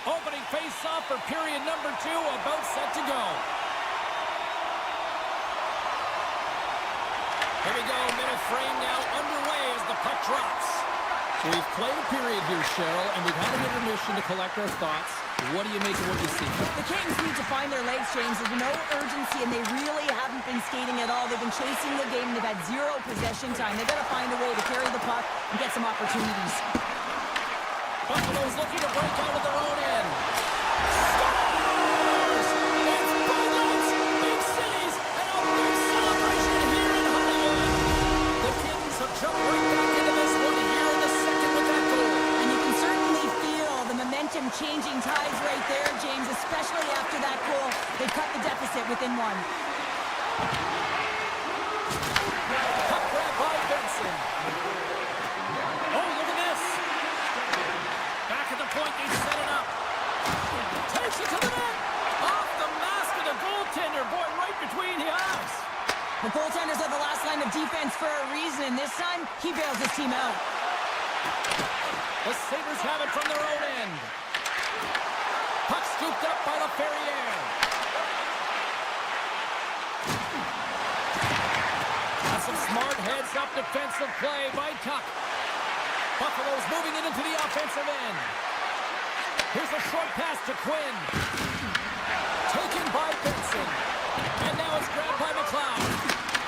Opening face-off for period number 2, about set to go. Here we go, minute frame now underway as the puck drops. We've played a period here, Cheryl, and we've had an intermission to collect our thoughts. What do you make of what you see? The Kings need to find their legs, James. There's no urgency, and they really haven't been skating at all. They've been chasing the game. They've had zero possession time. They've got to find a way to carry the puck and get some opportunities. Buffalo's looking to break out of their own end. Scores! It's Bullets, big cities, and a big celebration here in Hollywood. The Kings have jumped right back into this one here in the second with that goal. And you can certainly feel the momentum changing tides right there, James, especially after that goal. They cut the deficit within one. Puck grab by Benson. Oh, look at this. Back at the point, they set it up. Takes it to the net. Off the mask of the goaltender. Boy, right between the eyes. The goaltenders are the last line of defense for a reason. This time, he bails his team out. The Sabres have it from their own end. Puck scooped up by LaFerriere. That's some smart heads-up defensive play by Tuck. Buffalo's moving it into the offensive end. Here's a short pass to Quinn. Taken by Benson. And now it's grabbed by McLeod.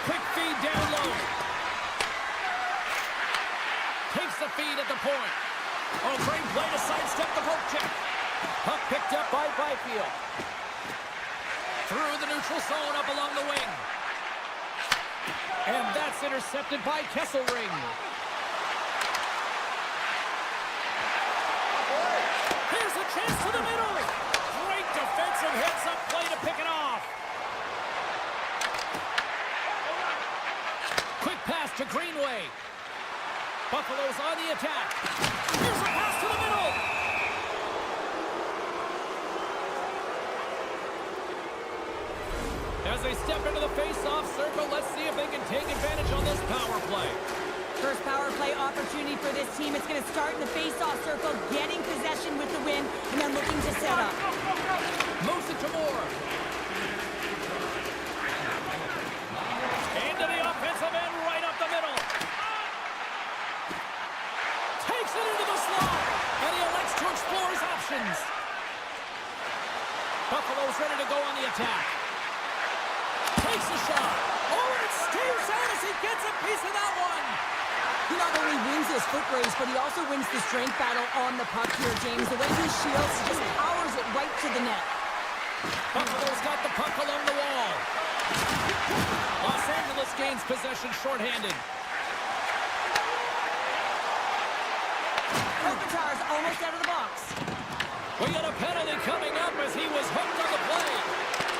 Quick feed down low. Takes the feed at the point. Oh, great play to sidestep the poke check. Puck picked up by Byfield. Through the neutral zone up along the wing. And that's intercepted by Kesselring. Here's a chance to the middle. Great defensive heads-up play to pick it off. Quick pass to Greenway. Buffalo's on the attack. Here's a pass to the middle. As they step into the face-off circle, let's see if they can take advantage on this power play. First power play opportunity for this team. It's going to start in the face-off circle, getting possession with the win, and then looking to set up. Moves it to Moore. Into the offensive end, right up the middle. Takes it into the slot, and he elects to explore his options. Buffalo's ready to go on the attack. Takes a shot. Oh, and it stays out as he gets a piece of that one. He not only wins his foot race, but he also wins the strength battle on the puck here, James. The way he shields, he just powers it right to the net. Buffalo's got the puck along the wall. Los Angeles gains possession shorthanded. Kopitar's almost out of the box. We got a penalty coming up as he was hooked on the play.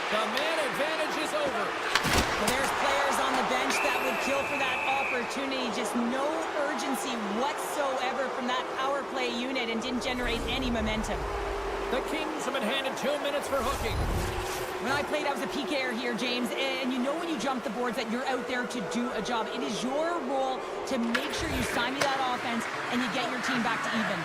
The man advantage is over. Well, there's players on the bench that would kill for that opportunity. Just no urgency whatsoever from that power play unit and didn't generate any momentum. The Kings have been handed 2 minutes for hooking. When I played, I was a PKer here, James, and you know when you jump the boards that you're out there to do a job. It is your role to make sure you stymie that offense and you get your team back to even.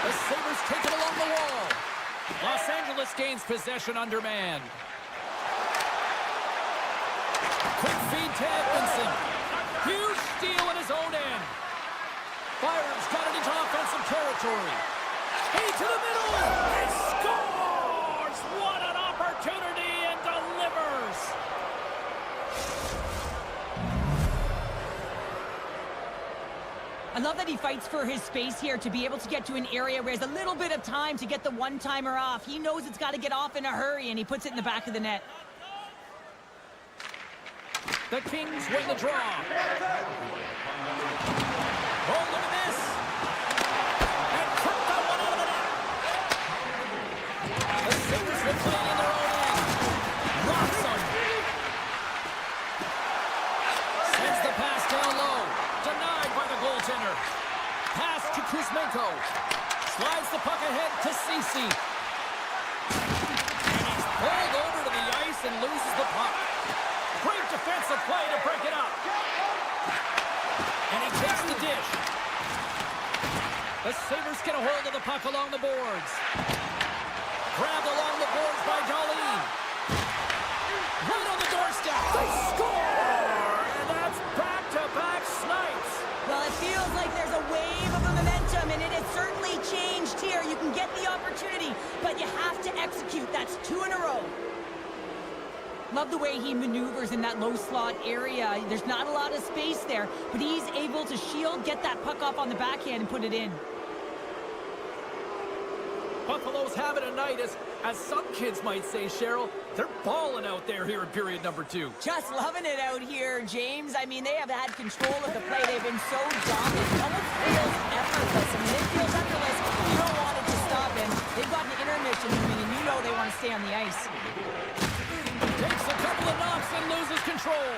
The Sabres take it along the wall. Los Angeles gains possession undermanned. to Edmondson. Huge steal in his own end. Byron's got it into offensive territory. He to the middle. He scores! What an opportunity, and delivers. I love that he fights for his space here to be able to get to an area where he has a little bit of time to get the one-timer off. He knows it's got to get off in a hurry, and he puts it in the back of the net. The Kings win the draw. Oh, look at this. And took that one out of the net. The Sabres were playing in their own end. Robson sends the pass down low. Denied by the goaltender. Pass to Kuzmenko. Slides the puck ahead to Ceci. And he's pulled over to the ice and loses the puck. Great defensive play to break it up. And he takes the dish. The Sabres get a hold of the puck along the boards. Grabbed along the boards by Darlene. Right on the doorstep. They score! And that's back-to-back snipes. Well, it feels like there's a wave of momentum, and it has certainly changed here. You can get the opportunity, but you have to execute. That's 2 in a row. Love the way he maneuvers in that low slot area. There's not a lot of space there, but he's able to shield, get that puck off on the backhand, and put it in. Buffalo's having a night, as some kids might say, Cheryl. They're balling out there here in period number 2. Just loving it out here, James. I mean, they have had control of the play. They've been so dominant. It almost feels effortless. I mean, it feels effortless. You don't want it to stop him. They've got an intermission moving, and you know they want to stay on the ice. Takes a couple of knocks and loses control.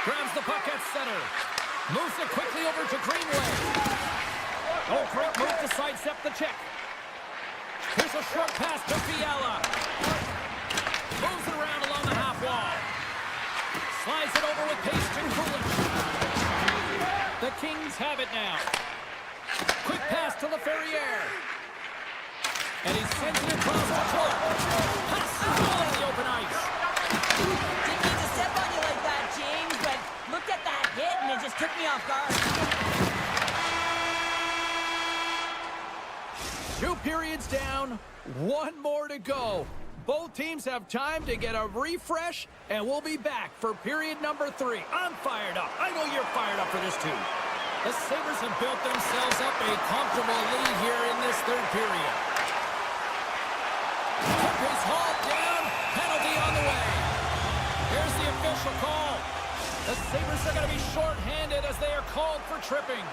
Grabs the puck at center. Moves it quickly over to Greenway. Oh, great move to sidestep the check. Here's a short pass to Fiala. Moves it around along the half wall. Slides it over with pace to Kulich. The Kings have it now. Quick pass to LaFerriere. And he sends it across the floor. Pass all on the open ice. Didn't mean to step on you like that, James, but looked at that hit, and it just took me off guard. 2 periods down, 1 more to go. Both teams have time to get a refresh, and we'll be back for period number 3. I'm fired up. I know you're fired up for this too. The Sabres have built themselves up a comfortable lead here in this 3rd period. Puck is hauled down. Penalty on the way. Here's the official call. The Sabres are going to be shorthanded as they are called for tripping.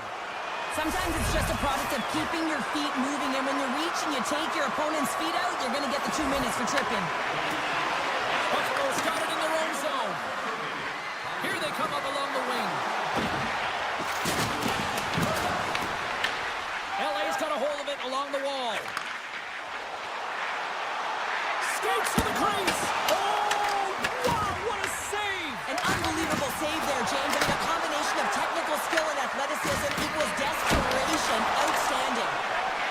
Sometimes it's just a product of keeping your feet moving, and when you reach and you take your opponent's feet out, you're going to get the 2 minutes for tripping. Buffalo's got it in their own zone. Here they come up along the wing. LA's got a hold of it along the wall. Skates to the crease. Oh, wow, what a save. An unbelievable save there, James. I mean, a combination of technical skill and athleticism equals desperation. Outstanding.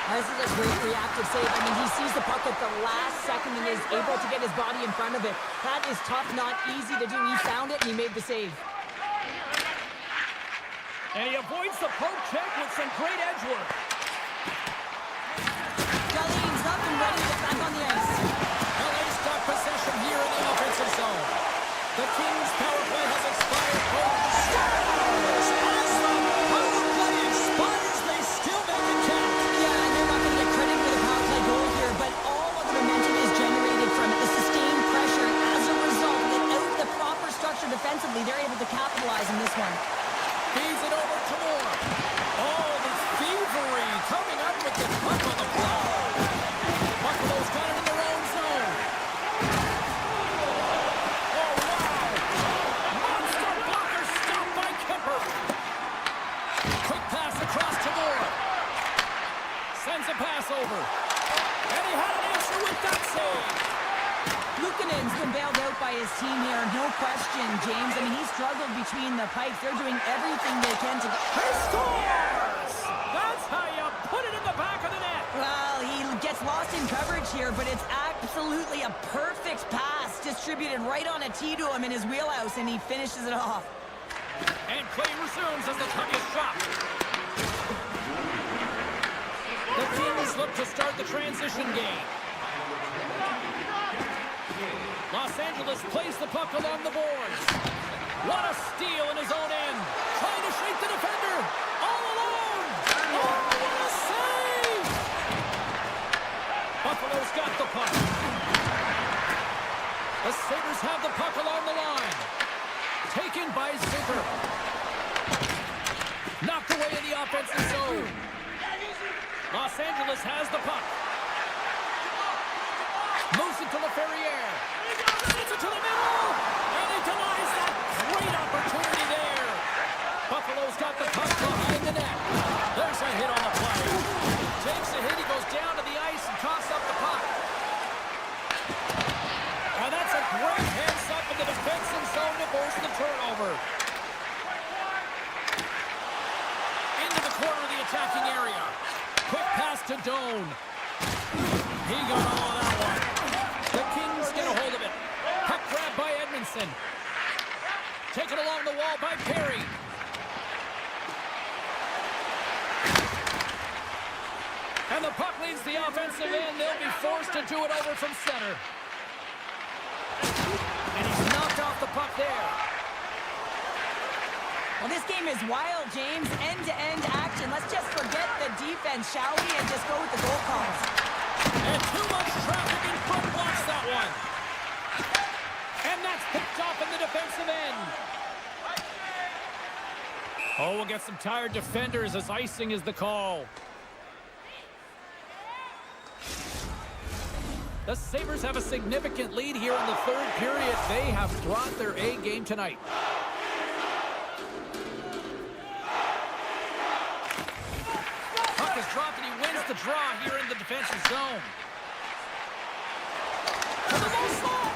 This is a great reactive save. I mean, he sees the puck at the last second and is able to get his body in front of it. That is tough, not easy to do. He found it and he made the save. And he avoids the poke check with some great edge work. Darlene's up and ready to get back on the ice. LA's got possession here in the offensive zone. The Kings' power play has expired. Stars! As the power play expires, they still make it count. Yeah, and they're not going to get credit for the power play goal here, but all of the momentum is generated from it. The sustained pressure, and as a result, without the proper structure defensively, they're able to capitalize on this one. Feeds it over to Moore. Oh, the thievery coming up with the puck on the block. Buffalo's got it in their own zone. Oh, wow. Monster blocker stopped by Kemper. Quick pass across to Moore. Sends a pass over. And he had an answer with that save. Luukkonen's been bailed out by his team here, no question, James. I mean, he struggled between the pipes. They're doing everything they can to... He scores! That's how you put it in the back of the net. Well, he gets lost in coverage here, but it's absolutely a perfect pass to distributed right on a tee to him in his wheelhouse, and he finishes it off. And play resumes as the puck is dropped. The Kings look to start the transition game. Los Angeles plays the puck along the boards. What a steal in his own end. Trying to shake the defender. All alone. Oh, what a save! Buffalo's got the puck. The Sabres have the puck along the line. Taken by Zucker. Knocked away in the offensive zone. Los Angeles has the puck. Moves it to LaFerriere. Sends it to the middle. And he denies that great opportunity there. Buffalo's got the puck behind the net. There's a hit on the play. Takes a hit. He goes down to the ice and coughs up the puck. And that's a great heads-up in the defensive zone to force the turnover. Into the corner of the attacking area. Quick pass to Doan. He got all of that one. The Kings get a hold of it. Puck grab by Edmondson. Taken along the wall by Perry. And the puck leads the offensive end. They'll be forced to do it over from center. And he's knocked off the puck there. Well, this game is wild, James. End-to-end action. Let's just forget the defense, shall we, and just go with the goal calls. And too much traffic in front blocks that one. And that's picked off in the defensive end. Oh, we'll get some tired defenders as icing is the call. The Sabres have a significant lead here in the third period. They have brought their A game tonight. Puck is dropped and he wins the draw here in the defensive zone. To the low slot.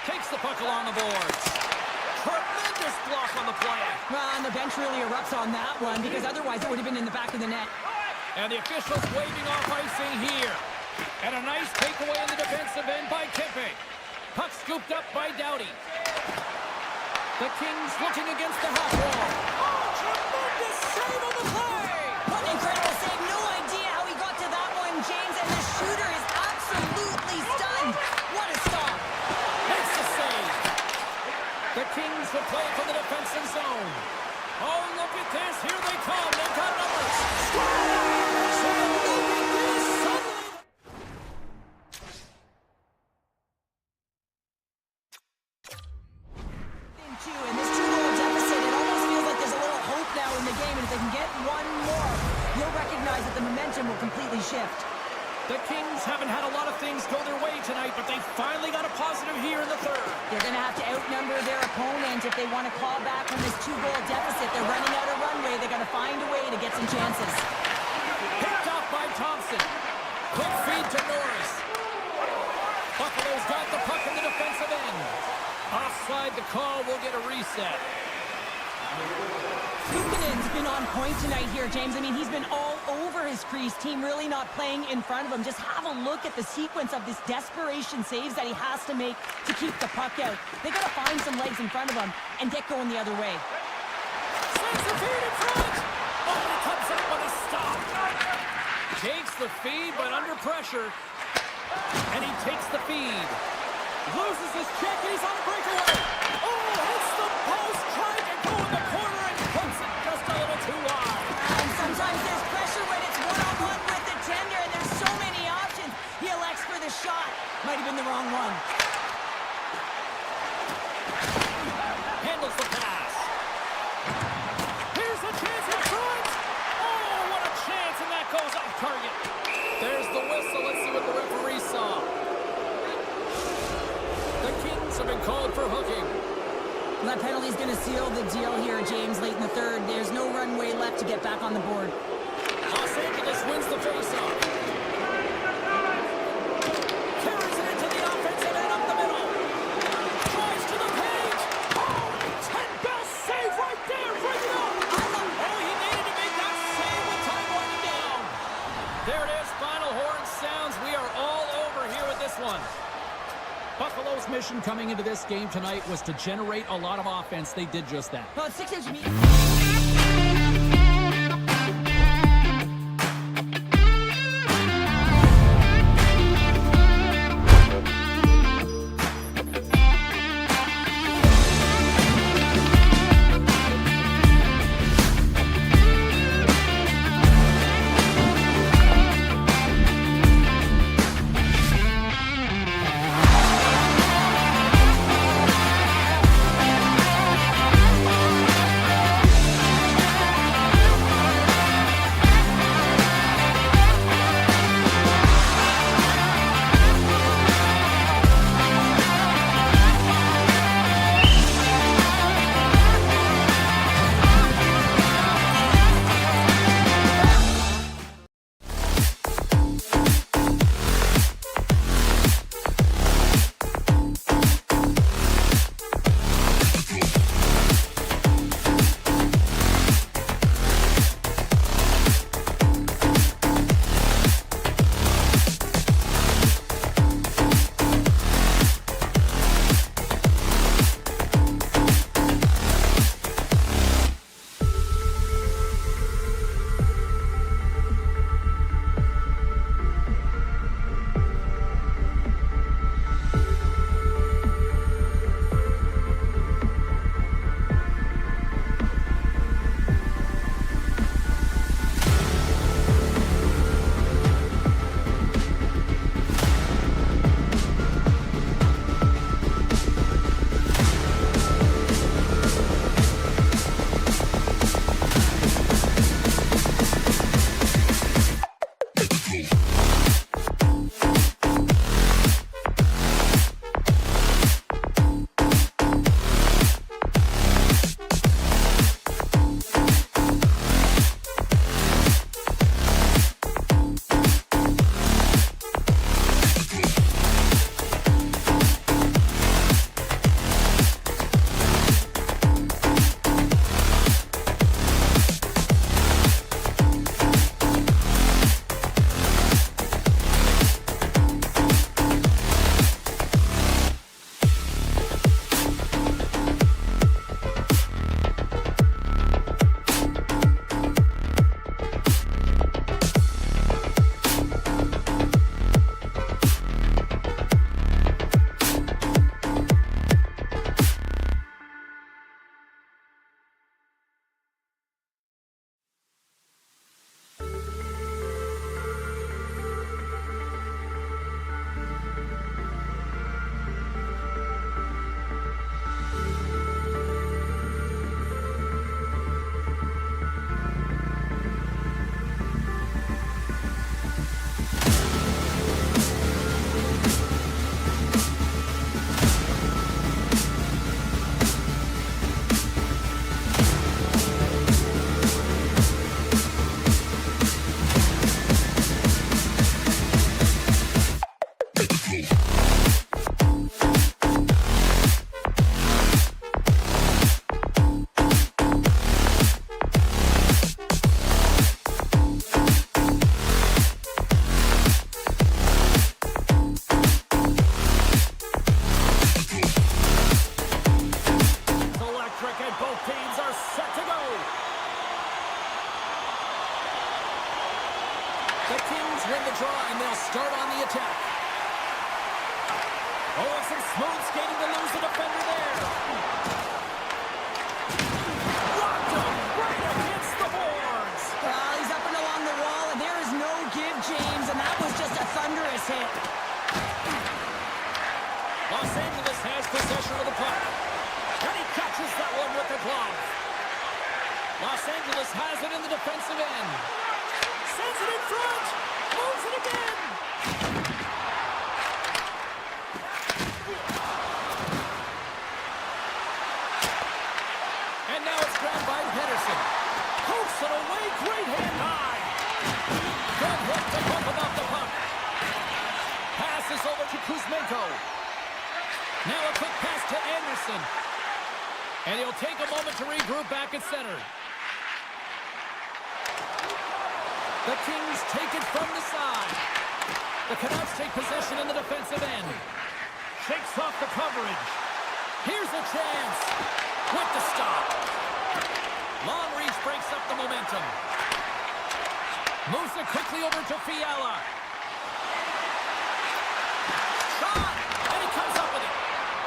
Takes the puck along the boards. Tremendous block on the play. Well, and the bench really erupts on that one because otherwise it would have been in the back of the net. And the officials waving off icing here. And a nice takeaway in the defensive end by Kempe. Puck scooped up by Doughty. The Kings looking against the half wall. Oh, tremendous save on the play! What an incredible save. No idea how he got to that one, James, and the shooter is absolutely stunned. What a stop. Makes the save. The Kings will play from the defensive zone. Oh, look at this. Here they come. They've got numbers. So look at this. Suddenly. And this two-goal deficit, it almost feels like there's a little hope now in the game, and if they can get one more, you'll recognize that the momentum will completely shift. The Kings haven't had a lot of things go their way tonight, but they finally got a positive here in the third. They're going to have to outnumber their opponent if they want to claw back from this two-goal deficit. They're running out of runway. They got to find a way to get some chances. Picked off by Thompson. Quick feed to Norris. Buffalo's got the puck in the defensive end. Offside the call. We'll get a reset. Kukinen's been on point tonight here, James. I mean, he's been all over his crease. Team really not playing in front of him. Just have a look at the sequence of this desperation saves that he has to make to keep the puck out. They got to find some legs in front of him and get going the other way. Sends the feed in front. Oh, he comes up with a stop. Takes the feed, but under pressure. And he takes the feed. Loses his check, and he's on a breakaway. Oh, hits the post, trying to go in the corner, and puts it just a little too wide. And sometimes there's pressure when it's one-on-one with the tender, and there's so many options. He elects for the shot. Might have been the wrong one. Handles the pass. Here's the chance in front. Oh, what a chance, and that goes off target. There's the whistle. Let's see what the referee saw. The Kings have been called for hooking. That penalty's going to seal the deal here, James, late in the third. There's no runway left to get back on the board. Los Angeles wins the faceoff. Carries it into the offensive end up the middle. Tries to the page. Oh, 10-bell save right there. Bring it up. Oh, he needed to make that save with time winding down. There it is. Final horn sounds. We are all over here with this one. Buffalo's mission coming into this game tonight was to generate a lot of offense. They did just that. Well, it's 6-inch meat. Los Angeles has it in the defensive end. Sends it in front. Moves it again. And now it's grabbed by Pedersen. Hooks it away. Great hand high. Good hook to bump about the puck. Passes over to Kuzmenko. Now a quick pass to Anderson. And he'll take a moment to regroup back at center. The Kings take it from the side. The Canucks take possession in the defensive end. Shakes off the coverage. Here's a chance. With the stop. Long reach breaks up the momentum. Moves it quickly over to Fiala. Shot! And he comes up with it.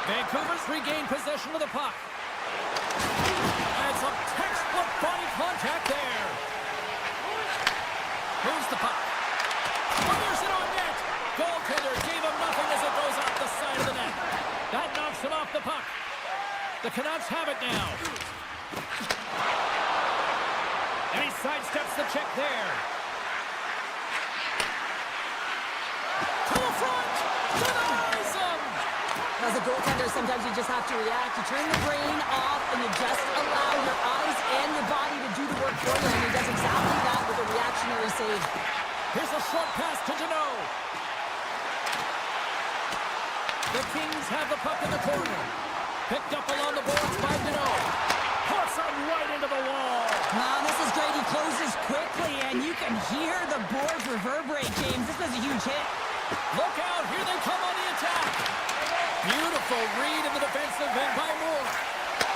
Vancouver's regained possession of the puck. And some textbook body contact there. Moves the puck. Fires it on net. Goaltender gave him nothing as it goes off the side of the net. That knocks him off the puck. The Canucks have it now. And he sidesteps the check there. To the front! Denies him! As a goaltender, sometimes you just have to react. You turn the brain off and you just allow your eyes and your body to do the work for you. And he does exactly that with a reactionary save. Here's a short pass to Deneau. The Kings have the puck in the corner. Picked up along the boards by Deneau. Puts him right into the wall. Wow, this is great. He closes quickly, and you can hear the boards reverberate, James. This was a huge hit. Look out. Here they come on the attack. Beautiful read in the defensive end by Moore.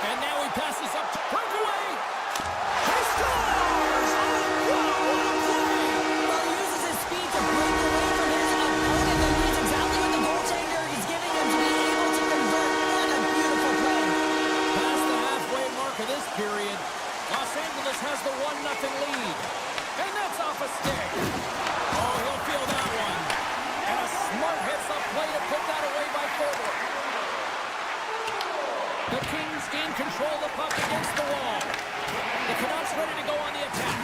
And now he passes up to breakaway. He scores! Wow, what a play! Well, he uses his speed to break away from his opponent. That means exactly what the goaltender is giving him to be able to convert. What a beautiful play. Past the halfway mark of this period, Los Angeles has the 1-0 lead. And that's off a stick. Oh, he'll feel that one. And a smart heads-up play to put that away by forward. The Kings gain control of the puck against the wall. The Canucks ready to go on the attack.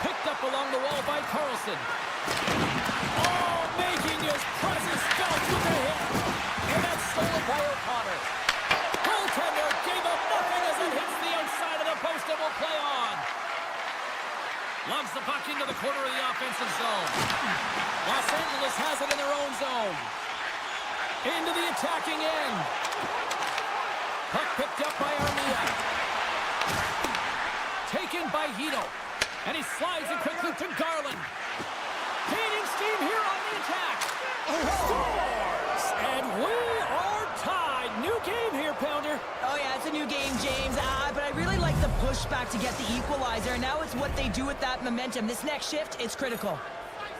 Picked up along the wall by Carlson. Oh, making his presence felt with a hit. And that's stolen by O'Connor. Goaltender gave up nothing as it hits the outside of the post and will play on. Lugs the puck into the corner of the offensive zone. Los Angeles has it in their own zone. Into the attacking end. Puck picked up by Armia. Taken by Hito. And he slides it quickly to Garland. Gaining steam here on the attack. Scores! And we are tied. New game here, Pounder. Oh, yeah, it's a new game, James. But I really like the pushback to get the equalizer. Now it's what they do with that momentum. This next shift, it's critical.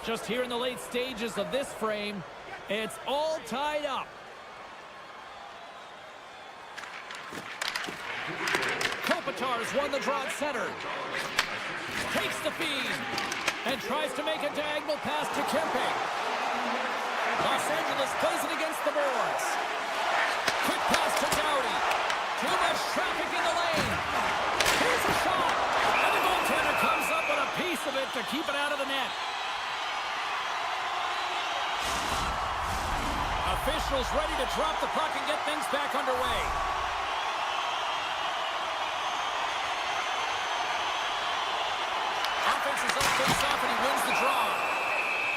Just here in the late stages of this frame, it's all tied up. Kopitar's won the draw at center. Takes the feed and tries to make a diagonal pass to Kempe. Los Angeles plays it against the boards. Quick pass to Doughty. Too much traffic in the lane. Here's a shot. And the goaltender comes up with a piece of it to keep it out of the net. Officials ready to drop the puck and get things back underway. Offense is up face-off and he wins the draw.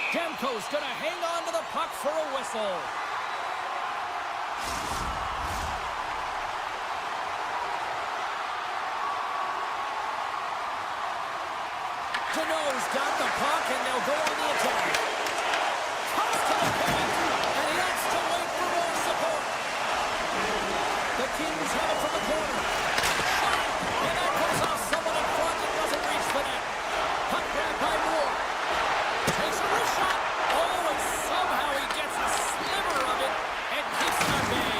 Demko's going to hang on to the puck for a whistle. Deneau's got the puck and they'll go on the attack. Comes to the point and he has to wait for more support. The Kings have it from the corner. Shot! And that goes off someone in front and doesn't reach the net. Puck grabbed by Moore. Takes a wrist shot. Oh, and somehow he gets a sliver of it and keeps it at bay.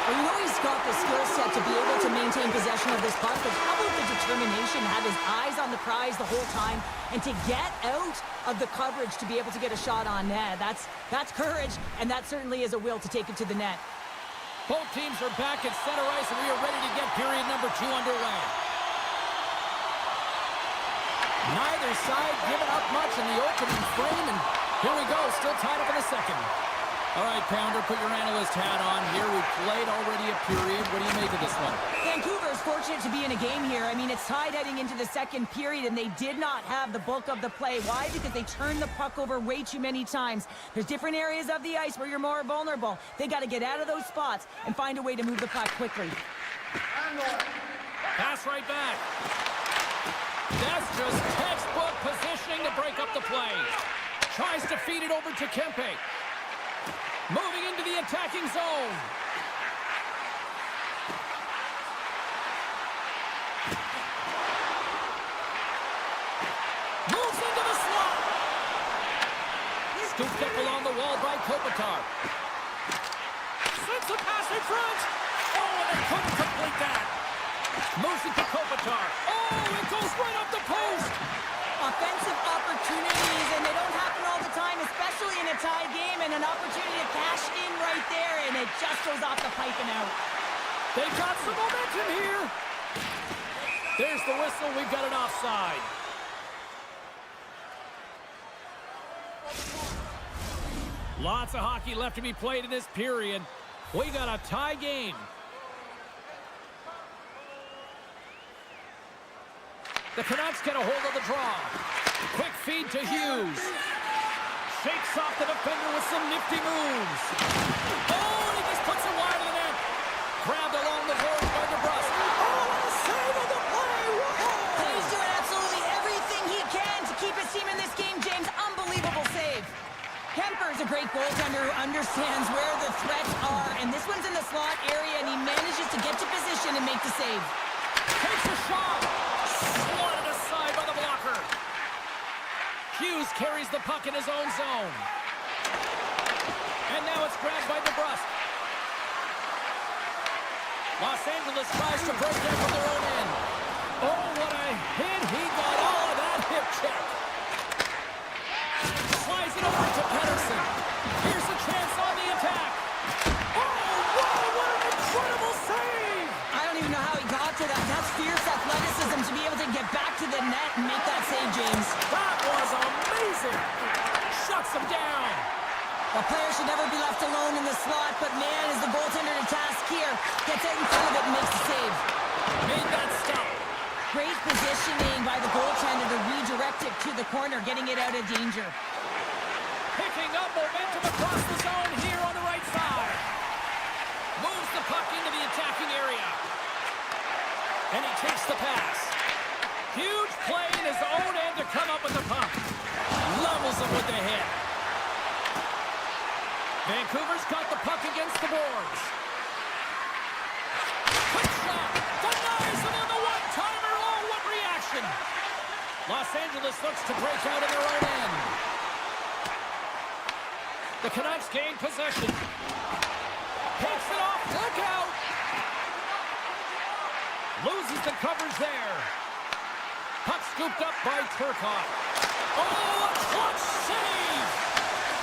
Well, you know he's got the skill set to be able to maintain possession of this puck, but how about the determination, have his eyes on the prize the whole time, and to get out of the coverage to be able to get a shot on net. That's courage, and that certainly is a will to take it to the net. Both teams are back at center ice, and we are ready to get period number 2 underway. Neither side giving up much in the opening frame, and here we go, still tied up in the second. All right, Pounder, put your analyst hat on here. We've played already a period. What do you make of this one? Vancouver is fortunate to be in a game here. I mean, it's tied heading into the second period, and they did not have the bulk of the play. Why? Because they turned the puck over way too many times. There's different areas of the ice where you're more vulnerable. They got to get out of those spots and find a way to move the puck quickly. Pass right back. That's just textbook positioning to break up the play. Tries to feed it over to Kempe. attacking zone. Moves into the slot. Scooped up along the wall by Kopitar. Sends a pass in front. Oh, and they couldn't complete that. Moves it to Kopitar. Oh, it goes right up the post. Offensive opportunities, and they don't happen all the time, especially in a tie game, and an opportunity to cash in right there, and it just goes off the pipe and out. They got some momentum here. There's the whistle. We've got an offside. Lots of hockey left to be played in this period. We got a tie game. The Canucks get a hold of the draw. Quick feed to Hughes. Shakes off the defender with some nifty moves. Oh, and he just puts it wide of the net. Grabbed along the boards by DeBrus. Oh, and a save of the play. Whoa. He's doing absolutely everything he can to keep his team in this game, James. Unbelievable save. Kemper's a great goaltender who understands where the threats are, and this one's in the slot area, and he manages to get to position and make the save. Takes a shot. Swatted aside by the blocker. Hughes carries the puck in his own zone. And now it's grabbed by DeBrus. Los Angeles tries to break in from their own end. Oh, what a hit. He got all of that hip check. Slides it over to Pedersen. Here's a chance on the attack. Oh, wow, what an incredible save. I don't even know how he got to that. That's fierce athleticism to be able to get back to the net and make that save, James. That was amazing. Shuts him down. The player should never be left alone in the slot, but man, is the goaltender to task here. Gets out in front of it and makes the save. Made that stop. Great positioning by the goaltender to redirect it to the corner, getting it out of danger. Picking up momentum across the zone here on the right side. Moves the puck into the attacking area. And he takes the pass. Huge play in his own end to come up with the puck. Levels him with the hit. Vancouver's got the puck against the boards. Quick shot. Denies him on the one-timer. Oh, what reaction. Los Angeles looks to break out in their own end. The Canucks gain possession. Takes it off. Look out. Loses the coverage there. Puck scooped up by Turcotte. Oh, a clutch save.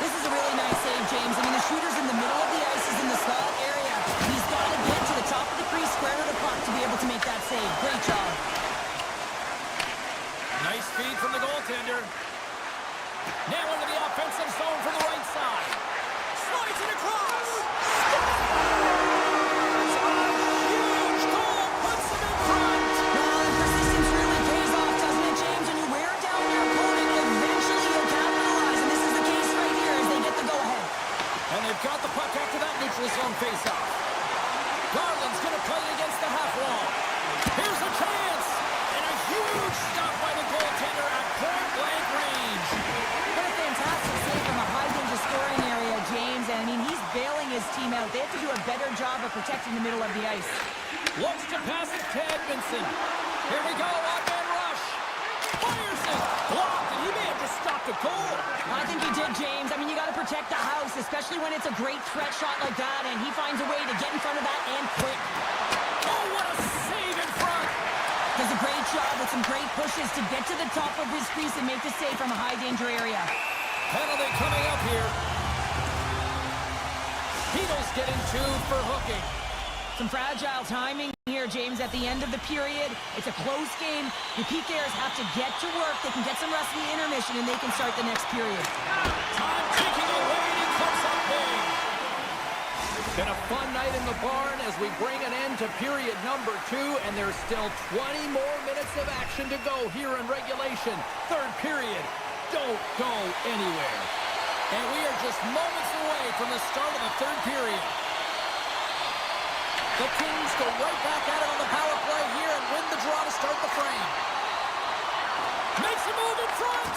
This is a really nice save, James. I mean, the shooter's in the middle of the ice. He's in the slot area. He's got to get to the top of the crease, square to the puck to be able to make that save. Great job. Nice feed from the goaltender. Now into the offensive zone from the right side. Slides it across. Scores! A huge goal puts them in front. Well, the persistence really pays off, doesn't it, James? When you wear down your opponent, eventually you'll capitalize. And this is the case right here as they get the go-ahead. And they've got the puck after that neutral zone face-off. Garland's going to play it against the half wall. Here's a chance. And a huge stop by the goaltender at point-blank range. What a fantastic save from a high-danger scoring area, James. And, I mean, he's bailing his team out. They have to do a better job of protecting the middle of the ice. Looks to pass it to Edmondson. Here we go, one-man rush. Fires it. Blocked, and he may have just stopped a goal. I think he did, James. I mean, you got to protect the house, especially when it's a great threat shot like that, and he finds a way to get in front of that and quick. Oh, what a save in front. Does a great job with some great pushes to get to the top of his crease and make the save from a high-danger area. Penalty coming up here. Beatles getting two for hooking. Some fragile timing here, James, at the end of the period. It's a close game. The PKers have to get to work. They can get some rest in the intermission, and they can start the next period. Time ticking away, and he comes up big. Been a fun night in the barn as we bring an end to period number 2, and there's still 20 more minutes of action to go here in regulation. Third period. Don't go anywhere. And we are just moments away from the start of the third period. The Kings go right back at it on the power play here and win the draw to start the frame. Makes a move in front.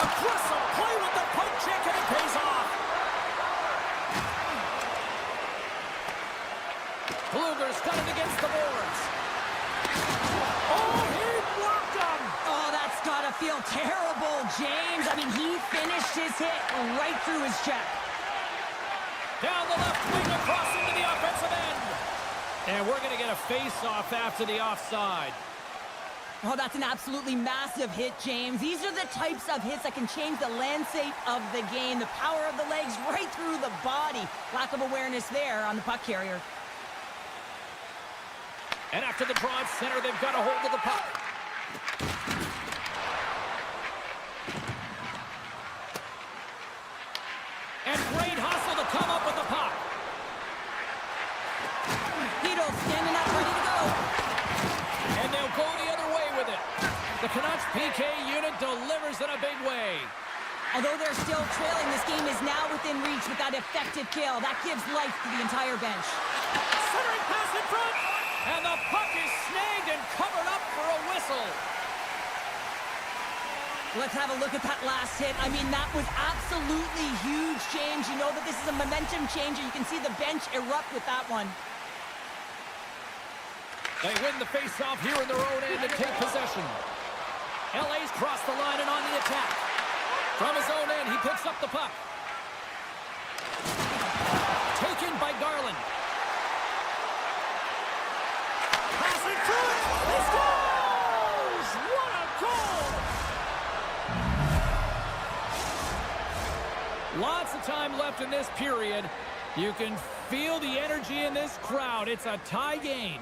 Aggressive play with the poke check, and it pays off. Bluger's got it against the boards. Oh, he blocked him! Oh, that's gotta feel terrible, James. I mean, he finished his hit right through his check. Down the left wing, across into the offensive end. And we're going to get a face-off after the offside. Oh, that's an absolutely massive hit, James. These are the types of hits that can change the landscape of the game. The power of the legs right through the body. Lack of awareness there on the puck carrier. And after the draw at center, they've got a hold of the puck. And great hustle to come up with the puck. Hito standing up, ready to go. And they'll go the other way with it. The Canucks PK unit delivers in a big way. Although they're still trailing, this game is now within reach with that effective kill. That gives life to the entire bench. Centering pass in front. And the puck is snagged and covered up for a whistle. Let's have a look at that last hit. I mean, that was absolutely huge, James. You know that this is a momentum changer. You can see the bench erupt with that one. They win the face-off here in their own end and take possession. LA's crossed the line and on the attack. From his own end, he picks up the puck. Taken by Garland. Passing through it. He scores! What a goal! Lots of time left in this period. You can feel the energy in this crowd. It's a tie game.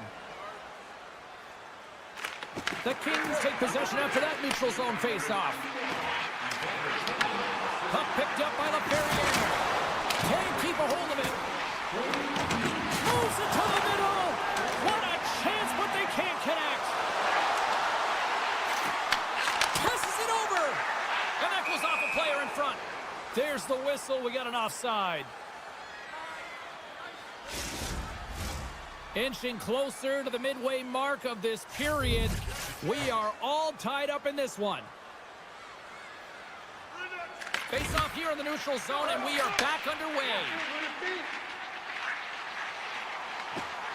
The Kings take possession after that neutral zone face-off. Puck picked up by LaFerriere. Can't keep a hold of it. Moves it to the middle. What a chance, but they can't connect. Passes it over. And that goes off a player in front. There's the whistle. We got an offside. Inching closer to the midway mark of this period. We are all tied up in this one. Face off here in the neutral zone, and we are back underway.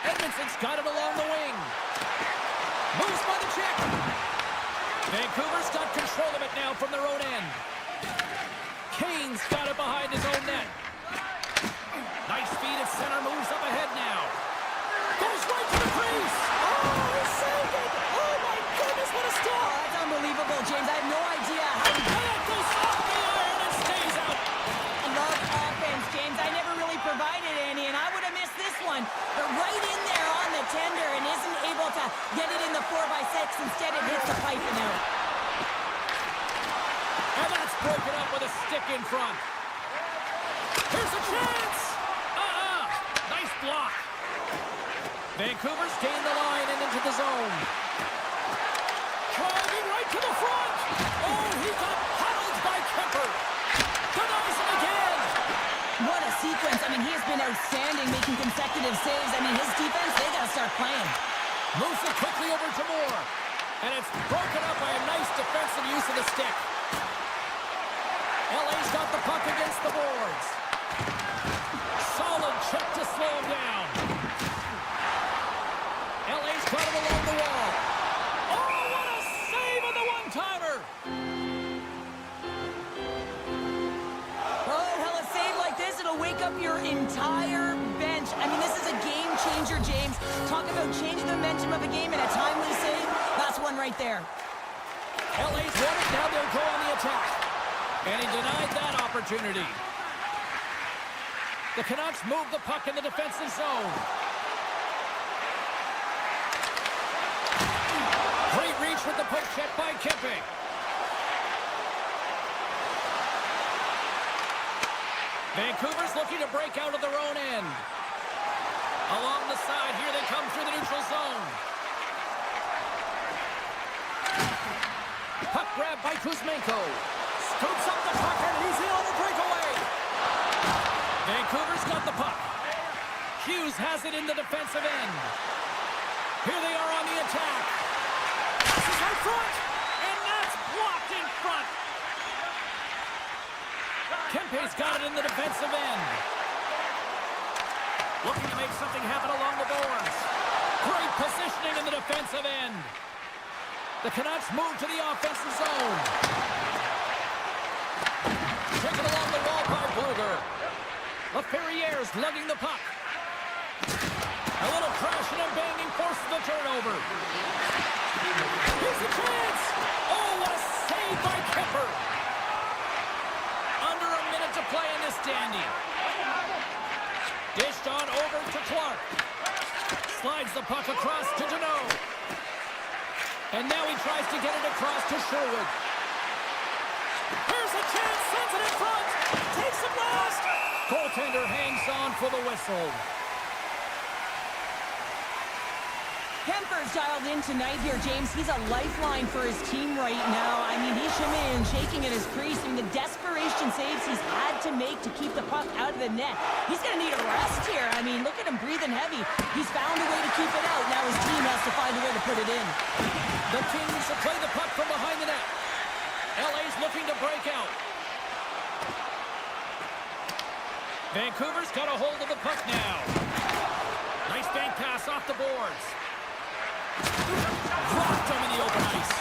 Edmondson's got it along the wing. Moves by the check. Vancouver's got control of it now from their own end. Kane's got it behind his own net. Nice feed at center, moves up ahead now. Goes right to the crease. Oh, he saved it. Oh, my goodness, what a stop. Oh, that's unbelievable, James. I have no idea how he That goes off the iron and stays out. love offense, James. I never really provided any, and I would have missed this one. But right in there on the tender and isn't able to get it in the 4x6. Instead, it hits the pipe and out. And that's broken up with a stick in front. Here's a chance. Nice block. Vancouver's gained the line and into the zone. Driving right to the front. Oh, he got paddled by Kemper. Denies him again. What a sequence. I mean, he has been outstanding, making consecutive saves. I mean, his defense, they got to start playing. Moves it quickly over to Moore. And it's broken up by a nice defensive use of the stick. LA's got the puck against the boards. Solid check to slow him down. LA's got it along the wall. Oh, what a save on the one-timer! Oh, hell, a save like this, it'll wake up your entire bench. I mean, this is a game changer, James. Talk about changing the momentum of a game in a timely save. That's one right there. LA's won it, now they'll go on the attack. And he denied that opportunity. The Canucks move the puck in the defensive zone. Great reach with the poke check by Kempe. Vancouver's looking to break out of their own end. Along the side, here they come through the neutral zone. Puck grab by Kuzmenko. Scoops up the puck and he's in on the breakaway. Vancouver's got the puck. Hughes has it in the defensive end. Here they are on the attack. Passes right front, and that's blocked in front. Kempe's got it in the defensive end. Looking to make something happen along the boards. Great positioning in the defensive end. The Canucks move to the offensive zone. Taken along the wall by Bluger. LaFerriere's lugging the puck. A little crashing and banging forces the turnover. Here's the chance. Oh, what a save by Kemper. Under a minute to play in this dandy. Dished on over to Clark. Slides the puck across to Deneau. And now he tries to get it across to Sherwood. Here's a chance, sends it in front. Takes the blast. Goaltender hangs on for the whistle. Kemper's dialed in tonight here, James. He's a lifeline for his team right now. I mean, he's shimmying and shaking at his crease. I mean, the desperation saves he's had to make to keep the puck out of the net. He's going to need a rest here. I mean, look at him breathing heavy. He's found a way to keep it out. Now his team has to find a way to put it in. The Kings will play the puck from behind the net. LA's looking to break out. Vancouver's got a hold of the puck now. Nice bank pass off the boards. Rocked him in the open ice.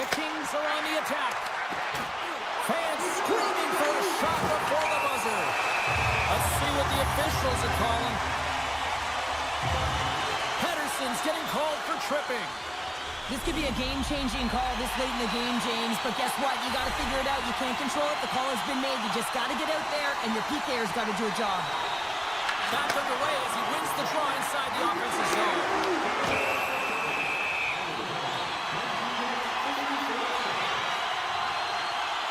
The Kings are on the attack. Fans screaming for a shot before the buzzer. Let's see what the officials are calling. Pedersen's getting called for tripping. This could be a game-changing call this late in the game, James. But guess what? You got to figure it out. You can't control it. The call has been made. You just got to get out there, and your PK's got to do a job. Back underway as he wins the draw inside the offensive zone.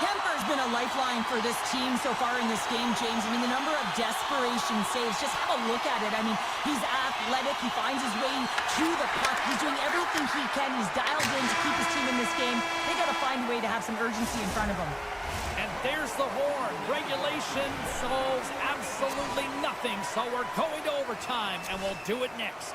Kemper's been a lifeline for this team so far in this game, James. I mean, the number of desperation saves, just have a look at it. I mean, he's athletic. He finds his way to the puck. He's doing everything he can. He's dialed in to keep his team in this game. They got to find a way to have some urgency in front of him. And there's the horn. Regulation solves absolutely nothing, so we're going to overtime, and we'll do it next.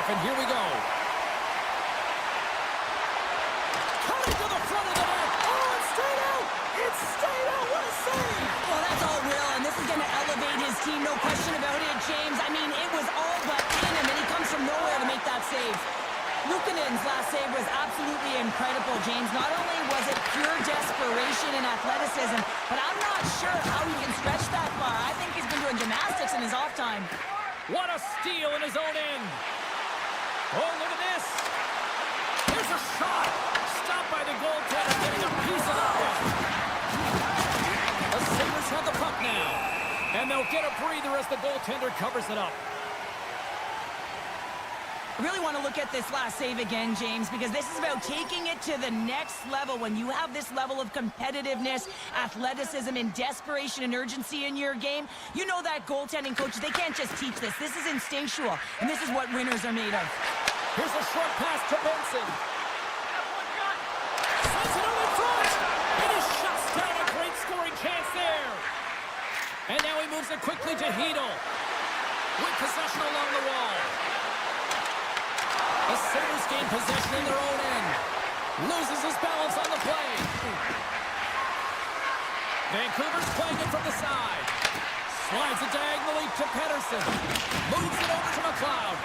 off, and here we go. Cutting to the front of the net. Oh, it's straight out. It's straight out. What a save. Well, that's all real, and this is going to elevate his team, no question about it, James. I mean, it was all but in him, and he comes from nowhere to make that save. Luukkonen's last save was absolutely incredible, James. Not only was it pure desperation and athleticism, but I'm not sure how he can stretch that far. I think he's been doing gymnastics in his off time. What a steal in his own end. Oh, look at this. Here's a shot. Stopped by the goaltender, getting a piece of it. The Sabres have the puck now. And they'll get a breather as the goaltender covers it up. I really want to look at this last save again, James, because this is about taking it to the next level. When you have this level of competitiveness, athleticism, and desperation and urgency in your game, you know that goaltending coaches, they can't just teach this. This is instinctual, and this is what winners are made of. Here's a short pass to Benson. Sends it out in front. And he shuts down a great scoring chance there. And now he moves it quickly to Hedl. With possession along the wall. The Sabres gain possession in their own end. Loses his balance on the play. Vancouver's playing it from the side. Slides it diagonally to Pettersson. Moves it over to McLeod.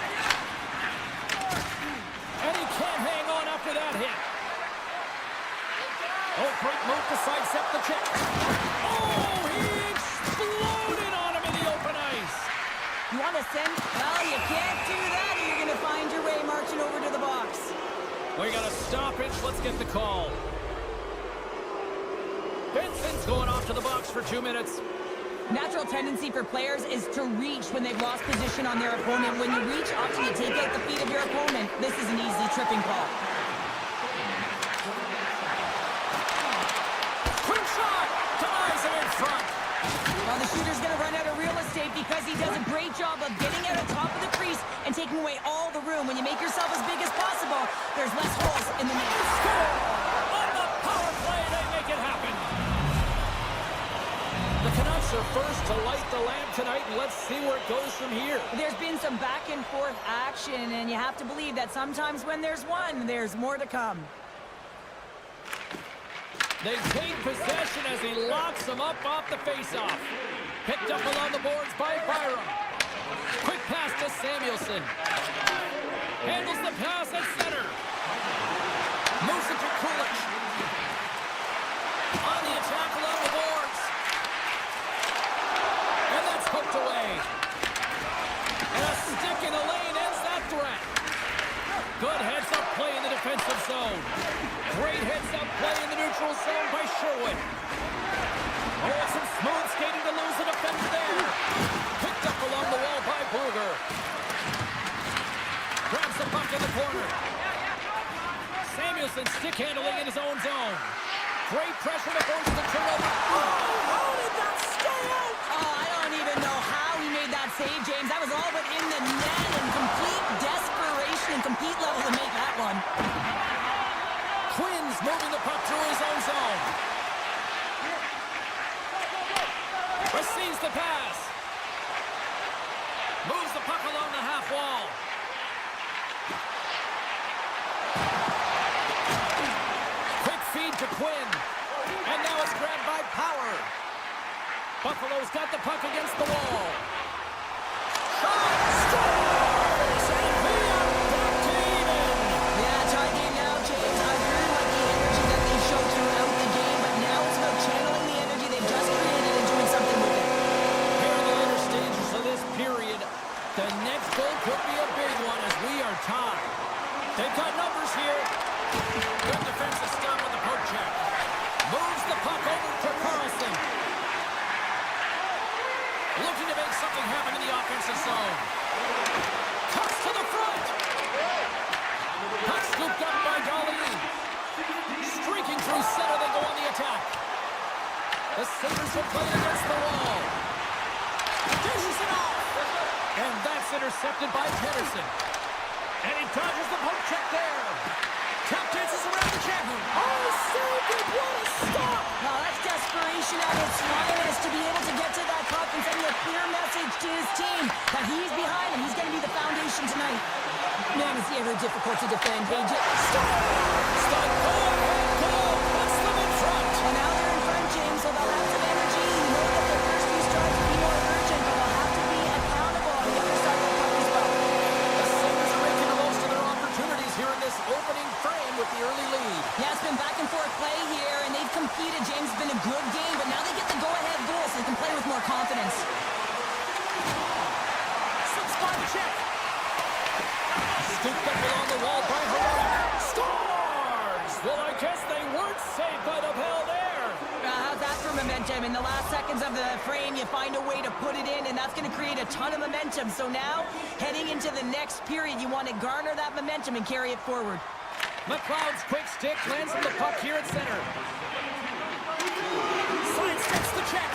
And he can't hang on after that hit. Oh, great move to sidestep the check. Oh, he exploded on him in the open ice. You want to send? Well, you can't do that, or you're going to find your way marching over to the box. We got a stoppage. Let's get the call. Benson's going off to the box for 2 minutes. Natural tendency for players is to reach when they've lost position on their opponent. When you reach, often you take out the feet of your opponent. This is an easy tripping call. Quick shot! Denies him in front. Well, the shooter's going to run out of real estate because he does a great job of getting out on top of the crease and taking away all the room. When you make yourself as big as possible, there's less holes in the net. Score! On the power play, they make it happen. The Canucks are first to light the lamp tonight, and let's see where it goes from here. There's been some back and forth action, and you have to believe that sometimes when there's one, there's more to come. They take possession as he locks them up off the faceoff. Picked up along the boards by Byram. Quick pass to Samuelson. Handles the pass at center. Moves it to Kulich. On the attack along the boards. And that's hooked away. And a stick in the lane ends that threat. Good heads-up play in the defensive zone. Great heads-up play in the neutral zone by Sherwood. Oh, some smooth skating to lose the defender there. Picked up along the wall by Bluger. Grabs the puck in the corner. Samuelson stick handling in his own zone. Great pressure to force the turnover. Oh, how did that stay out? Oh, I don't even know how he made that save, James. That was all but in the net and complete desperation and complete level to make that one. Quinn's moving the puck through his own zone. Receives the pass. Moves the puck along the half wall. Quick feed to Quinn. And now it's grabbed by Power. Buffalo's got the puck against the wall. Shot! Scores! And we are back to even. Yeah, tie game now, James. I really like the energy that they showed throughout the game, but now it's about channeling the energy they've just created and doing something with it. Here in the later stages of this period, the next goal could be a big one as we are tied. They've got numbers here. Good defensive stop with the poke check. Moves the puck over to Carlson. Looking to make something happen in the offensive zone. Cuts to the front. Puck scooped up by Dolly. Streaking through center, they go on the attack. The Sabres are playing against the wall. Dishes it off. And that's intercepted by Pettersson. And he dodges the poke check there. Tap dances around the net. Oh, saved it. What a stop. Now, that's desperation at its finest to be able to get to that puck and send a clear message to his team that he's behind him. He's going to be the foundation tonight. Man, is he ever difficult to defend. Hey, Stop, goal, puts them in front. well, now they're in front, James, so they'll have some energy. You know that their first few strides will be more urgent, but they'll have to be accountable on the other side of the puck as well. The Sabres are making the most of their opportunities here in this opening frame with the early lead. Yeah, it's been back and forth play here, and they've competed. James, it's been a good game, but now they get the go-ahead goal, so they can play with more confidence. Six-spot check. Scooped up along the wall by Heroic. Scores! Well, I guess they weren't saved by the bell there. How's that for momentum? In the last seconds of the frame, you find a way to put it in, and that's going to create a ton of momentum. So now, heading into the next period, you want to garner that momentum and carry it forward. McLeod's quick stick lands on the puck here at center. Sidesteps the check.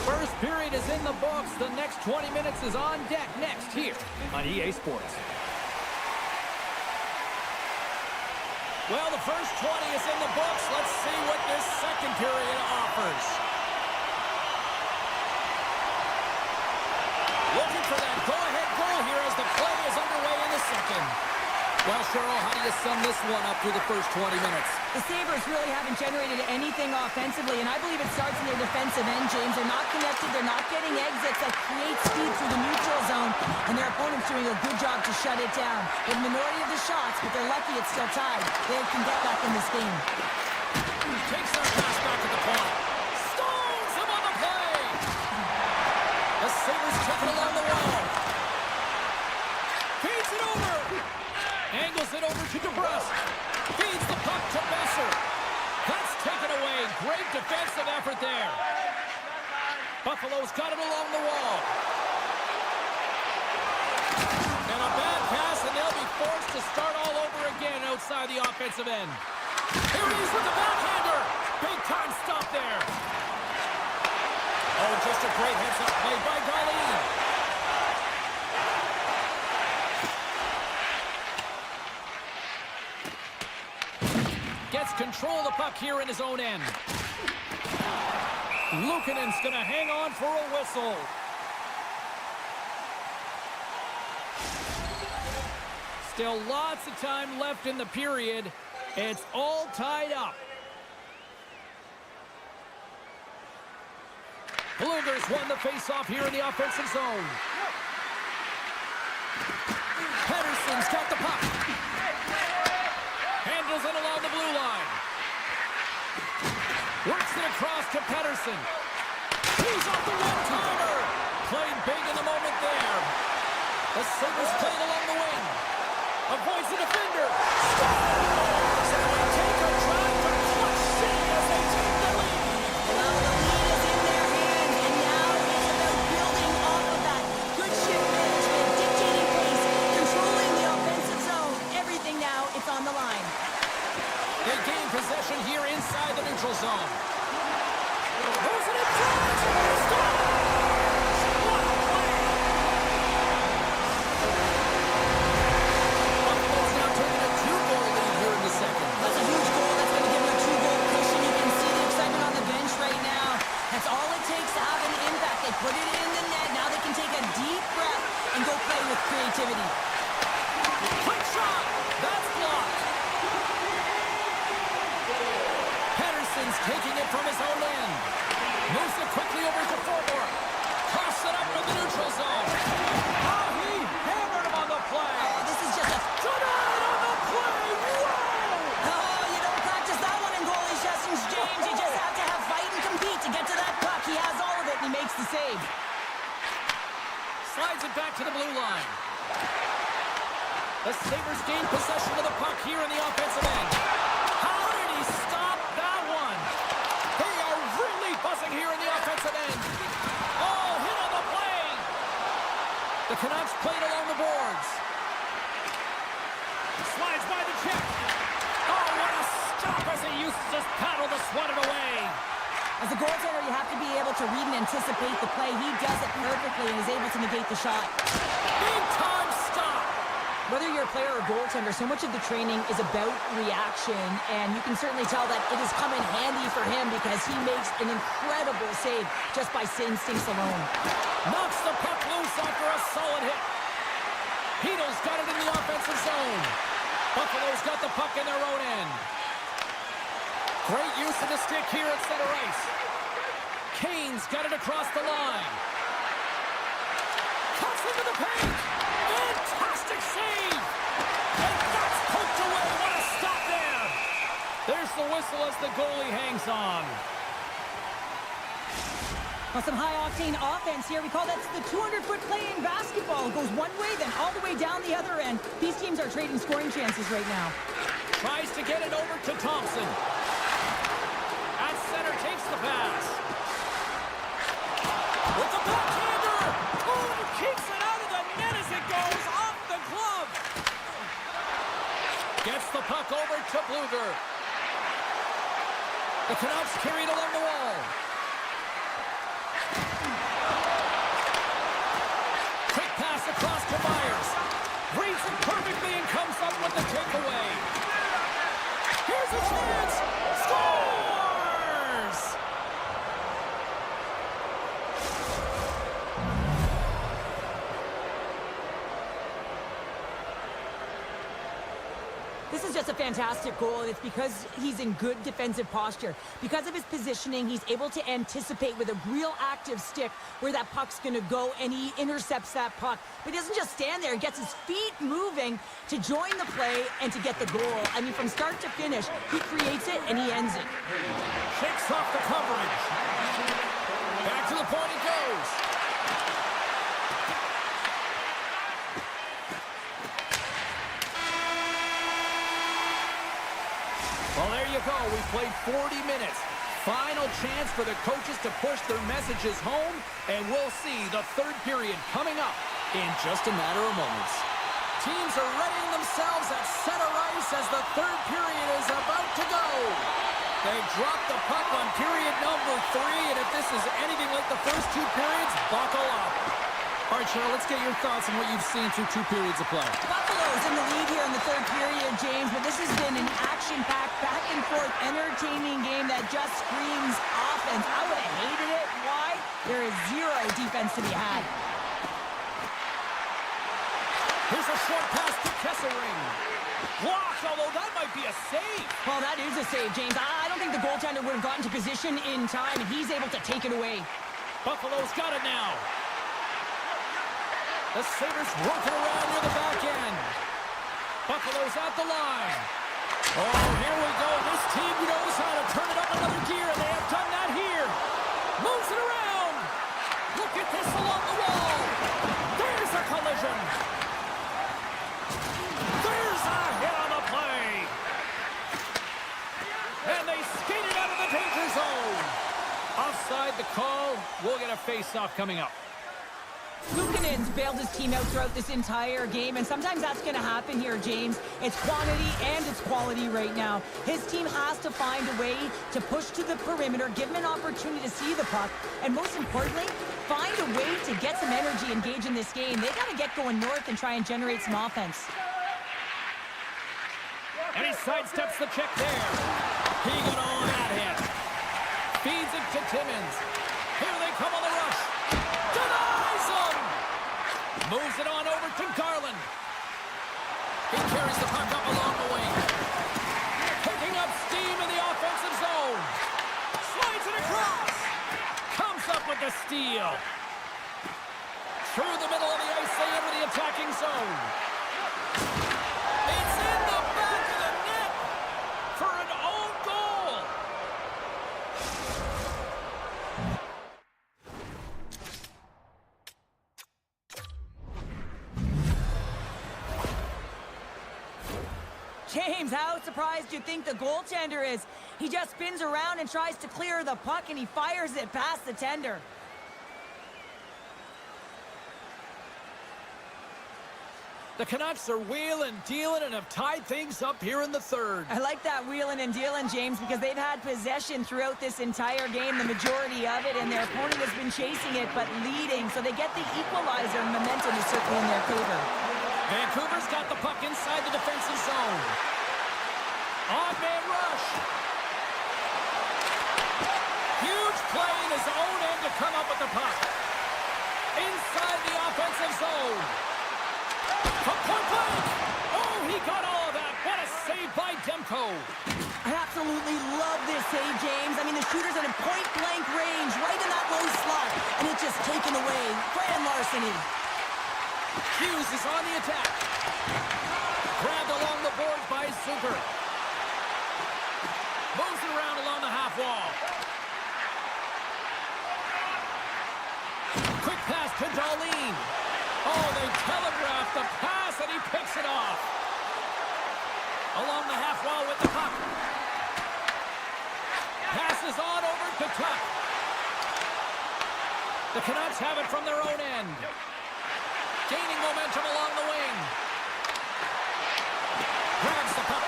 First period is in the books. The next 20 minutes is on deck next here on EA Sports. Well, the first 20 is in the books. Let's see what this second period offers. Looking for that go-ahead goal here as the play is underway in the second. Well, Cheryl, how do you sum this one up through the first 20 minutes? The Sabres really haven't generated anything offensively, and I believe it starts in their defensive end, James. They're not connected. They're not getting exits that create speed through the neutral zone, and their opponent's doing a good job to shut it down. The minority of the shots, but they're lucky it's still tied. They can get back in this game. Takes their pass back at the point. Stones him on the play. The Sabres took it along the wall. Feeds it over. Angles it over to DeBrusque. Feeds the puck to Besser. That's taken away. Great defensive effort there. Buffalo's got it along the wall. And a bad pass, and they'll be forced to start all over again outside the offensive end. Here he is with the backhander. Big time stop there. Oh, just a great heads-up play by Darlene. Gets control of the puck here in his own end. Luukkonen's going to hang on for a whistle. Still lots of time left in the period. It's all tied up. Bluegers won the face-off here in the offensive zone. Pettersson's got the puck. Handles it along the blue line. Works it across to Pettersson. He's off the one-timer. Played big in the moment there. The Sabres played along the wing. Avoids the defender. Scores! And they take a drive to Clutch City as they take the lead. Well, the lead is in their hands, and now it's about building off of that. Good shift management, dictating pace, controlling the offensive zone. Everything now, it's on the line. They gain possession here inside the neutral zone. Throws it in front. Scores! What a play! Buffalo's now taking a 2-goal lead here in the second. That's a huge goal. That's going to give them a 2-goal cushion. You can see the excitement on the bench right now. That's all it takes to have an impact. They put it in the net. Now they can take a deep breath and go play with creativity. Quick shot! That's blocked. Pettersson's taking it from his own end. Moves it quickly over to forward. Cross it up to the neutral zone. Oh, he hammered him on the play. Oh, this is just a... Tonight on the play. Whoa! Oh, you don't practice that one in goalie sessions, James. You just have to have fight and compete to get to that puck. He has all of it, and he makes the save. Slides it back to the blue line. The Sabres gain possession of the puck here in the offensive end. How did he stop that one? They are really buzzing here in the offensive end. Oh, hit on the play. The Canucks played along the boards. Slides by the check. Oh, what a stop as he used to just paddle to swat it away. As a goaltender, you have to be able to read and anticipate the play. He does it perfectly and is able to negate the shot. Big time stop. Whether you're a player or goaltender, so much of the training is about reaction, and you can certainly tell that it has come in handy for him because he makes an incredible save just by instincts alone. Knocks the puck loose after a solid hit. Heedle's got it in the offensive zone. Buffalo's got the puck in their own end. Great use of the stick here at center ice. Kane's got it across the line. Cuts into the paint. Fantastic save. And that's poked away. What a stop there. There's the whistle as the goalie hangs on. Well, some high-octane offense here. We call that the 200-foot playing basketball. It goes one way, then all the way down the other end. These teams are trading scoring chances right now. Tries to get it over to Thompson. At center, takes the pass. With the backhander! Oh, and keeps it out of the net as it goes off the glove. Gets the puck over to Bluger. The Canucks carried along the wall. Quick pass across to Myers. Reads it perfectly and comes up with the takeaway. Here's a chance. Scores! This is just a fantastic goal, and it's because he's in good defensive posture. Because of his positioning, he's able to anticipate with a real active stick where that puck's going to go, and he intercepts that puck. But he doesn't just stand there. He gets his feet moving to join the play and to get the goal. I mean, from start to finish, he creates it and he ends it. Shakes off the coverage. Back to the point he goes. Well, there you go. We played 40 minutes. Final chance for the coaches to push their messages home, and we'll see the third period coming up in just a matter of moments. Teams are readying themselves at center ice as the third period is about to go. They drop the puck on period number 3, and if this is anything like the first 2 periods, buckle up. All right, Cheryl, let's get your thoughts on what you've seen through 2 periods of play. Buffalo's in the lead here in the third period, James, but this has been an action-packed, back-and-forth, entertaining game that just screams offense. I would have hated it. Why? There is zero defense to be had. Here's a short pass to Kesselring. Blocked, although that might be a save. Well, that is a save, James. I don't think the goaltender would have gotten to position in time, and he's able to take it away. Buffalo's got it now. The Sabres working around near the back end. Buffalo's at the line. Oh, here we go. This team knows how to turn it up another gear, and they have done that here. Moves it around. Look at this along the wall. There's a collision. There's a hit on the play. And they skate it out of the danger zone. Offside the call. We'll get a face-off coming up. Luukkonen's bailed his team out throughout this entire game, and sometimes that's going to happen here, James. It's quantity and it's quality right now. His team has to find a way to push to the perimeter, give him an opportunity to see the puck, and most importantly, find a way to get some energy engaged in this game. They got to get going north and try and generate some offense. And he sidesteps the check there. He got on that hit. Feeds it to Timmins. Here they come on the rush. Denies him! Moves it on over to Garland. He carries the puck up along the wing. Picking up steam in the offensive zone. Slides it across. Comes up with the steal. Through the middle of the ice, they enter the attacking zone. It's in the back of the net for an own goal. James, how surprised do you think the goaltender is? He just spins around and tries to clear the puck, and he fires it past the tender. The Canucks are wheeling, dealing, and have tied things up here in the third. I like that wheeling and dealing, James, because they've had possession throughout this entire game, the majority of it, and their opponent has been chasing it, but leading. So they get the equalizer, and momentum is certainly in their favor. Vancouver's got the puck inside the defensive zone. On-man rush. Huge play in his own end to come up with the puck. Inside the offensive zone. From Demko. I absolutely love this save, James. I mean, the shooter's at a point-blank range, right in that low slot, and it's just taken away. Grand larceny. Hughes is on the attack. Grabbed along the boards by Super. Moves it around along the half wall. Quick pass to Darlene. Oh, they telegraphed the pass, and he picks it off. Along the half wall with the puck. Passes on over to Tuck. The Canucks have it from their own end. Gaining momentum along the wing. Grabs the puck.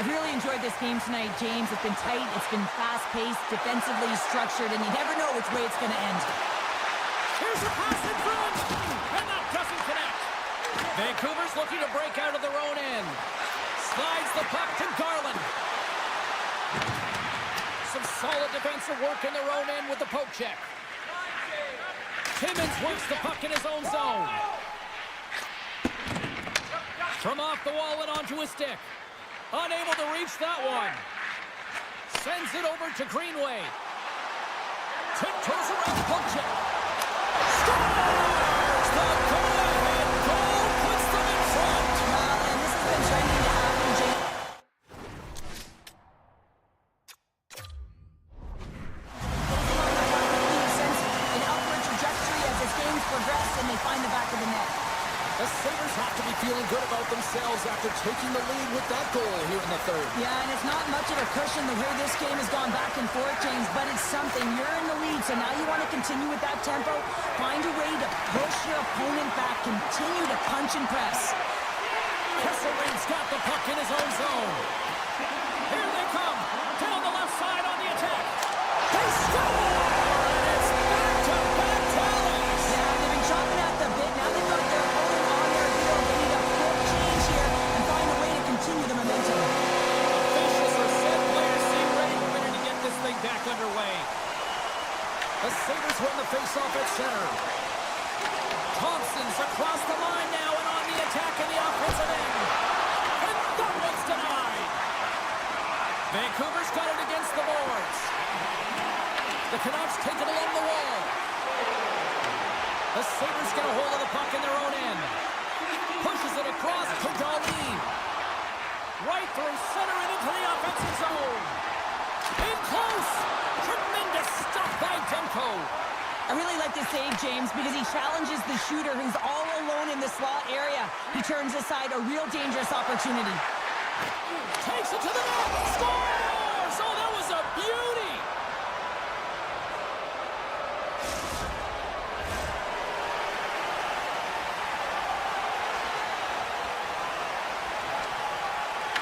I've really enjoyed this game tonight, James. It's been tight, it's been fast-paced, defensively structured, and you never know which way it's going to end. Here's a pass in front, and that doesn't connect. Vancouver's looking to break out of their own end. Slides the puck to Garland. Some solid defensive work in their own end with the poke check. Timmins works the puck in his own zone. From off the wall and onto his stick. Unable to reach that one. Sends it over to Greenway. Tiptoes around the poke check. Scores! The go-ahead goal puts them in front. And this has been trending to happen, James. Since an upward trajectory as this game's progressed, and they find the back of the net. The Sabres have to be feeling good about themselves after taking the lead with that goal here in the third. Yeah, and it's not much of a cushion the way this game has gone back and forth, James, but it's something. You're in the lead, so now you want to continue with that tempo. Find a way to push your opponent back. Continue to punch and press. Kesselring's got the puck in his own zone. Here they come. Down the left side on the attack. They score! And it's back-to-back tallies. Yeah, they've been chopping at the bit. Now they've got their opponent on their heel. They need a quick change here and find a way to continue the momentum. Officials are set. Players seem ready. We're ready to get this thing back underway. The Sabres win the faceoff at center. Thompson's across the line now and on the attack in the offensive end. And that one's denied. Vancouver's got it against the boards. The Canucks take it along the wall. The Sabres get a hold of the puck in their own end. Pushes it across to Darlene. Right through center and into the offensive zone. In close. Tremendous stuff by Demko. I really like this save, James, because he challenges the shooter who's all alone in the slot area. He turns aside a real dangerous opportunity. Takes it to the net. Scores! Oh, that was a beauty.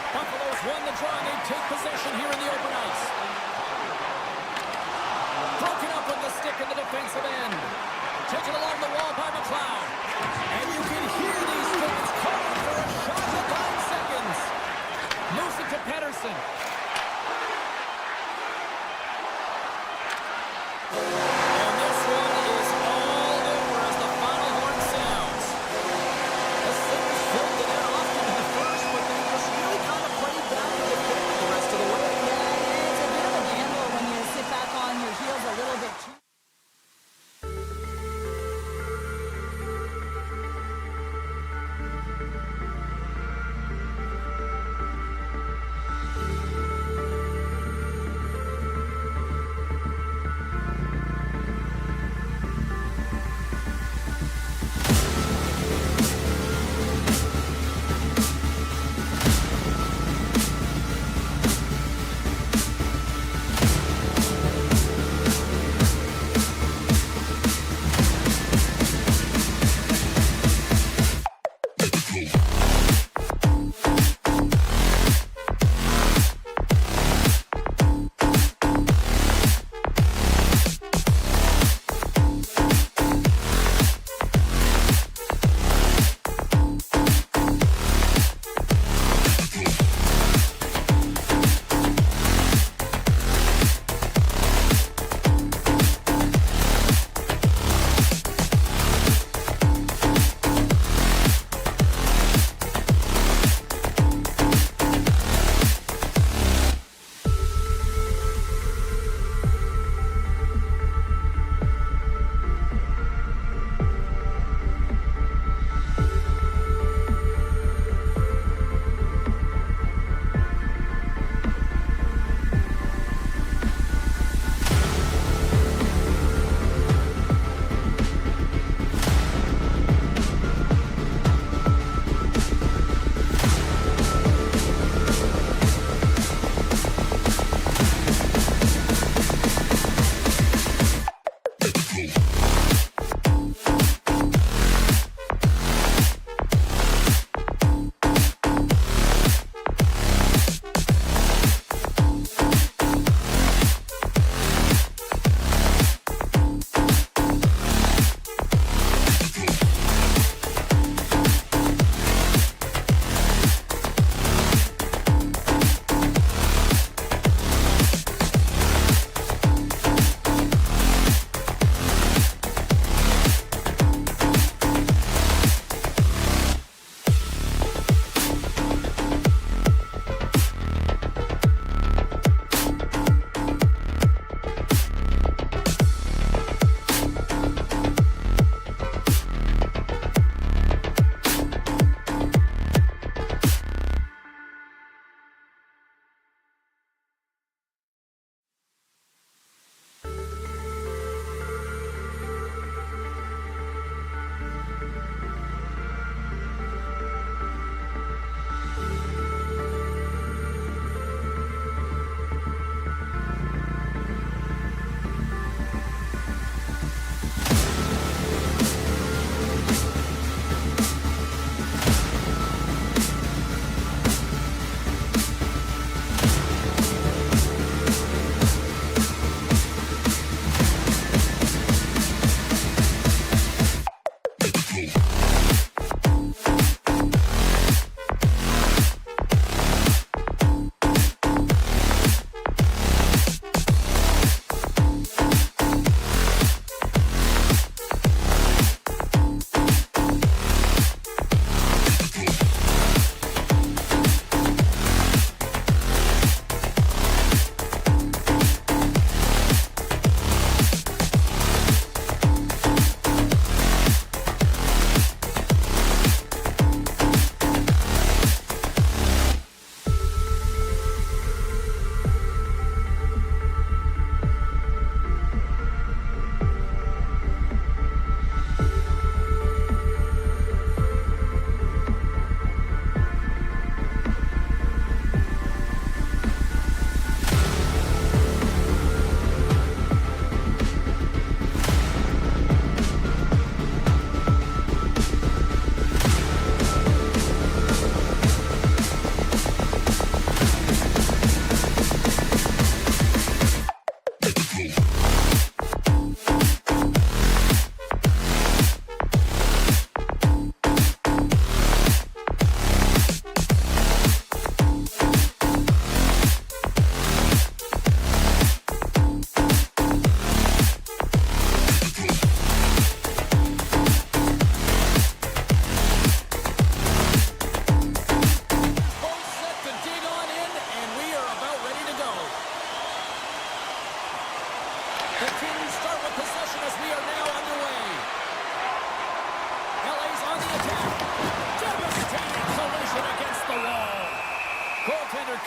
Buffalo's won the draw. They take possession here in the open ice. Broken up with the stick in the defensive end. Taken along the wall by McLeod. And you can hear these fans calling for a shot at 9 seconds. Moves it to Pedersen. And this one is all over as the final horn sounds. The Sabres filled the net often in the first, but they just really kind of played back and defended the rest of the way. Yeah, it's a bit of a gamble when you sit back on your heels a little bit too.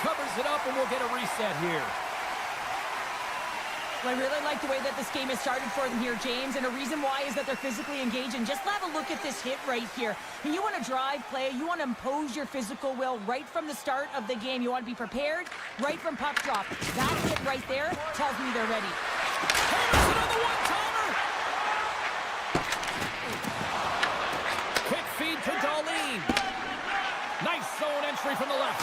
Covers it up, and we'll get a reset here. Well, I really like the way that this game has started for them here, James, and the reason why is that they're physically engaged. And just have a look at this hit right here. You want to drive play, you want to impose your physical will right from the start of the game. You want to be prepared right from puck drop. That hit right there tells me they're ready. Here's another one-timer! Quick feed to Darlene. Nice zone entry from the left.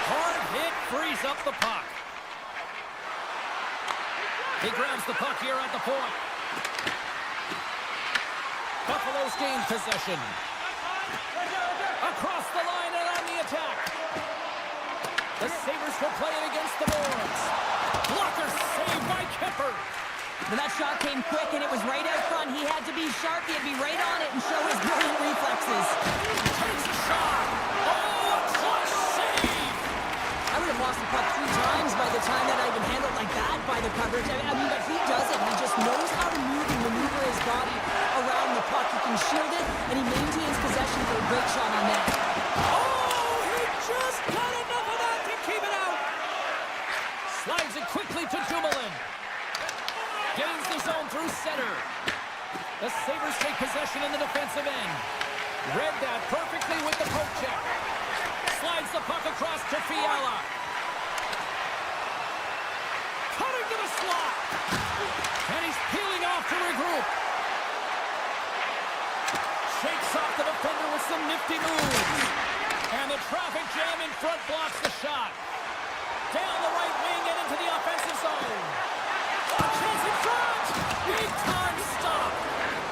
Hard hit frees up the puck. He grabs the puck here at the point. Buffalo's gained possession. Across the line and on the attack. The Sabres will play it against the boards. Blocker saved by Kemper. But that shot came quick, and it was right out front. He had to be sharp. He had to be right on it and show his brilliant reflexes. Takes a shot. Oh, clutch save. I would have lost the puck 3 times by the time that I even handled like that by the coverage. I mean, but he does it. He just knows how to move and maneuver his body around the puck. He can shield it, and he maintains possession for a great shot on net. Oh, he just got enough of that to keep it out. Slides it quickly to Dumoulin. Gains the zone through center. The Sabres take possession in the defensive end. Read that perfectly with the poke check. Slides the puck across to Fiala. Cutting to the slot. And he's peeling off to regroup. Shakes off the defender with some nifty moves. And the traffic jam in front blocks the shot. Down the right wing and into the offensive zone. A chance in front! Big time stop!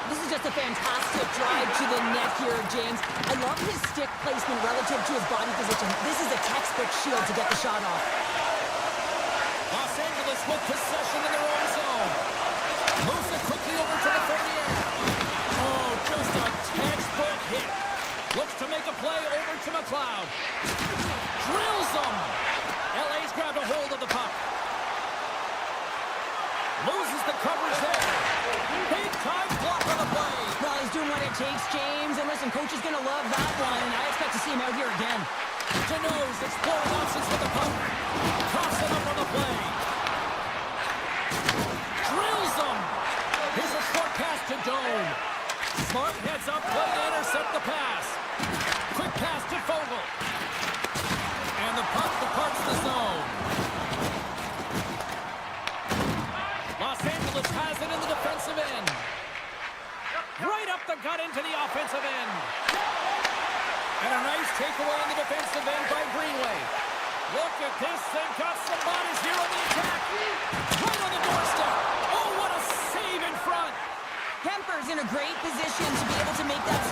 This is just a fantastic drive to the net here, James. I love his stick placement relative to his body position. This is a textbook shield to get the shot off. Los Angeles with possession in their own zone. Moves it quickly over to the Ferrier. Oh, just a textbook hit. Looks to make a play over to McLeod. Drills them! LA's grabbed a hold of the puck. Loses the coverage there. Big time block on the play. Well, he's doing what it takes, James. And listen, coach is going to love that one. I expect to see him out here again. Deneau's exploring options with the puck. Toss it up on the play. Drills them. Here's a short pass to Doan. Smart heads up, play to intercept the pass. Quick pass to Fogle. And the puck departs the zone. Los Angeles has it in the defensive end. Right up the gut into the offensive end. And a nice takeaway in the defensive end by Greenway. Look at this. They've got some bodies here on the attack. Right on the doorstep. Oh, what a save in front. Kemper's in a great position to be able to make that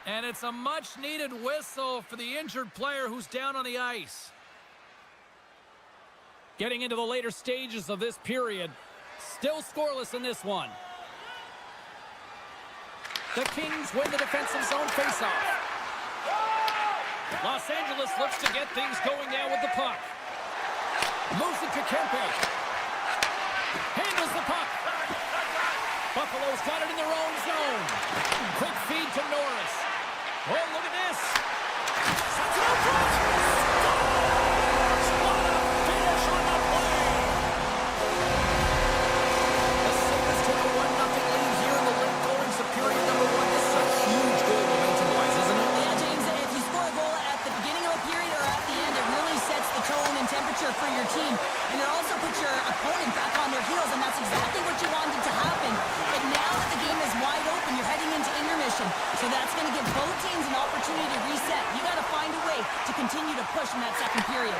And it's a much-needed whistle for the injured player who's down on the ice. Getting into the later stages of this period. Still scoreless in this one. The Kings win the defensive zone faceoff. Los Angeles looks to get things going now with the puck. Moves it to Kempe. Handles the puck. Buffalo's got it in their own zone. Quick feed to Norris. Oh, look at this. Sets it up front. Scores! What a finish on the play. The Sabres took a 1-0 lead here in the late going to period number 1. This is a huge goal momentum-wise, isn't it? Yeah, James, if you score a goal at the beginning of a period or at the end, it really sets the tone and temperature for your team. And it also puts your opponent back on their heels, and that's exactly what you wanted to happen. But now that the game is wide open, you're heading into intermission. So that's going to give both teams an opportunity to reset. You got to find a way to continue to push in that second period.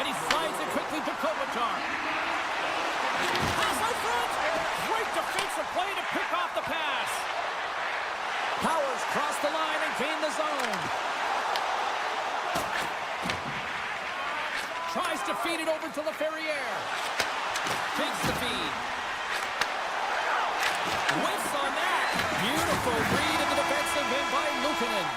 And he slides it quickly to Kopitar. Pass out front. Great defensive play to pick off the pass. Powers cross the line and gain the zone. Tries to feed it over to LaFerriere. Takes the feed. Whiffs on that. Beautiful read in the defensive end by Luukkonen.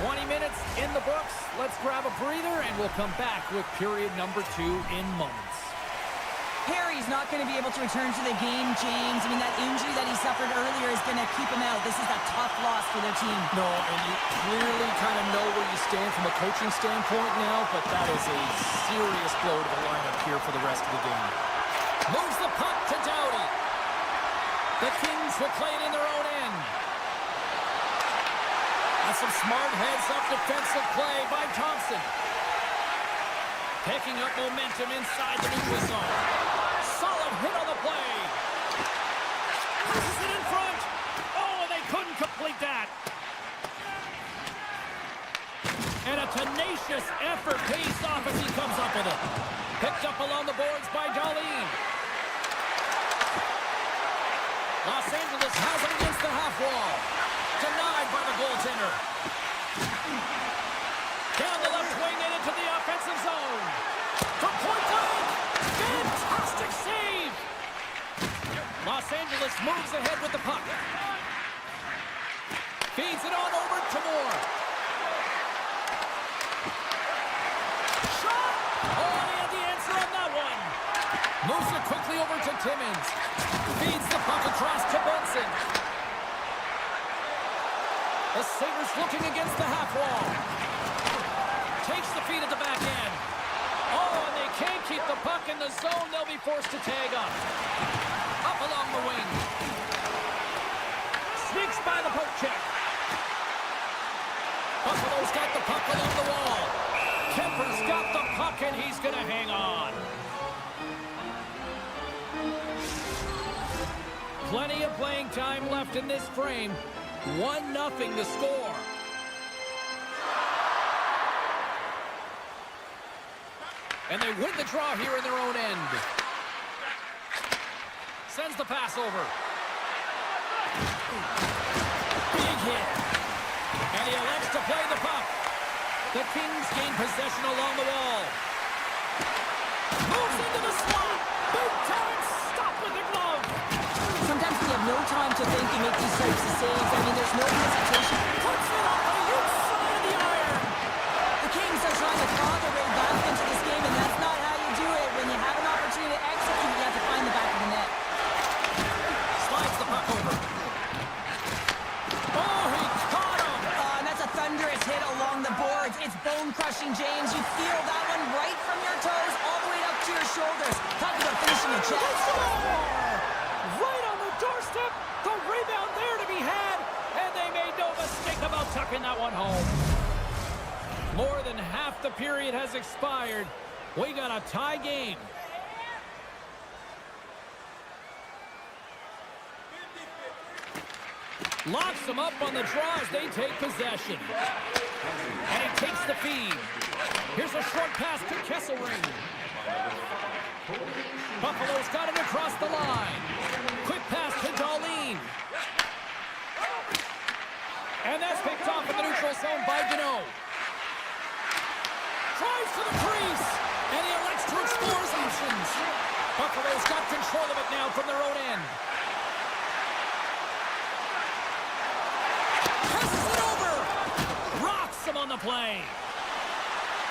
20 minutes in the books. Let's grab a breather, and we'll come back with period number 2 in moments. Perry's not going to be able to return to the game, James. I mean, that injury that he suffered earlier is going to keep him out. This is a tough loss for their team. No, and you clearly kind of know where you stand from a coaching standpoint now, but that is a serious blow to the lineup here for the rest of the game. Moves the puck to Doughty. The Kings will play it in their own end. That's some smart heads-up defensive play by Thompson. Picking up momentum inside the neutral zone. Solid hit on the play. Pushes it in front. Oh, they couldn't complete that. And a tenacious effort pays off as he comes up with it. Picked up along the boards by Darlene. Los Angeles has it against the half wall. Denied by the goaltender. Down the left wing and into the offensive zone. From point blank. Fantastic save. Los Angeles moves ahead with the puck. Feeds it on over to Moore. Shot. Oh, and he had the answer on that one. Moves it quickly over to Timmins. Feeds the puck across to Benson. The Sabres looking against the half wall. Takes the feed at the back end. Oh, and they can't keep the puck in the zone. They'll be forced to tag up. Up along the wing. Sneaks by the poke check. Buffalo's got the puck along the wall. Kemper's got the puck, and he's going to hang on. Plenty of playing time left in this frame. 1-0 to score. And they win the draw here in their own end. Sends the pass over. Big hit. And he elects to play the puck. The Kings gain possession along the wall. Moves into the slot. Big time stop with the glove. Sometimes we have no time to think and make these types of saves. I mean, there's no hesitation. Puts it on the inside of the iron. The Kings are trying to claw their way back into this game, and that's not how you do it. When you have an opportunity to execute, you have to find the back of the net. Slides the puck over. Oh, he caught him. And that's a thunderous hit along the boards. It's bone-crushing, James. You feel that one right from your toes all the way up to your shoulders. Talk about finishing a check. Right on the doorstep. The rebound there to be had. And they made no mistake about tucking that one home. More than half the period has expired. We got a tie game. Locks them up on the draw as they take possession. And he takes the feed. Here's a short pass to Kesselring. Buffalo's got it across the line. Quick pass to Darlene. from their own end. Passes it over. Rocks him on the play.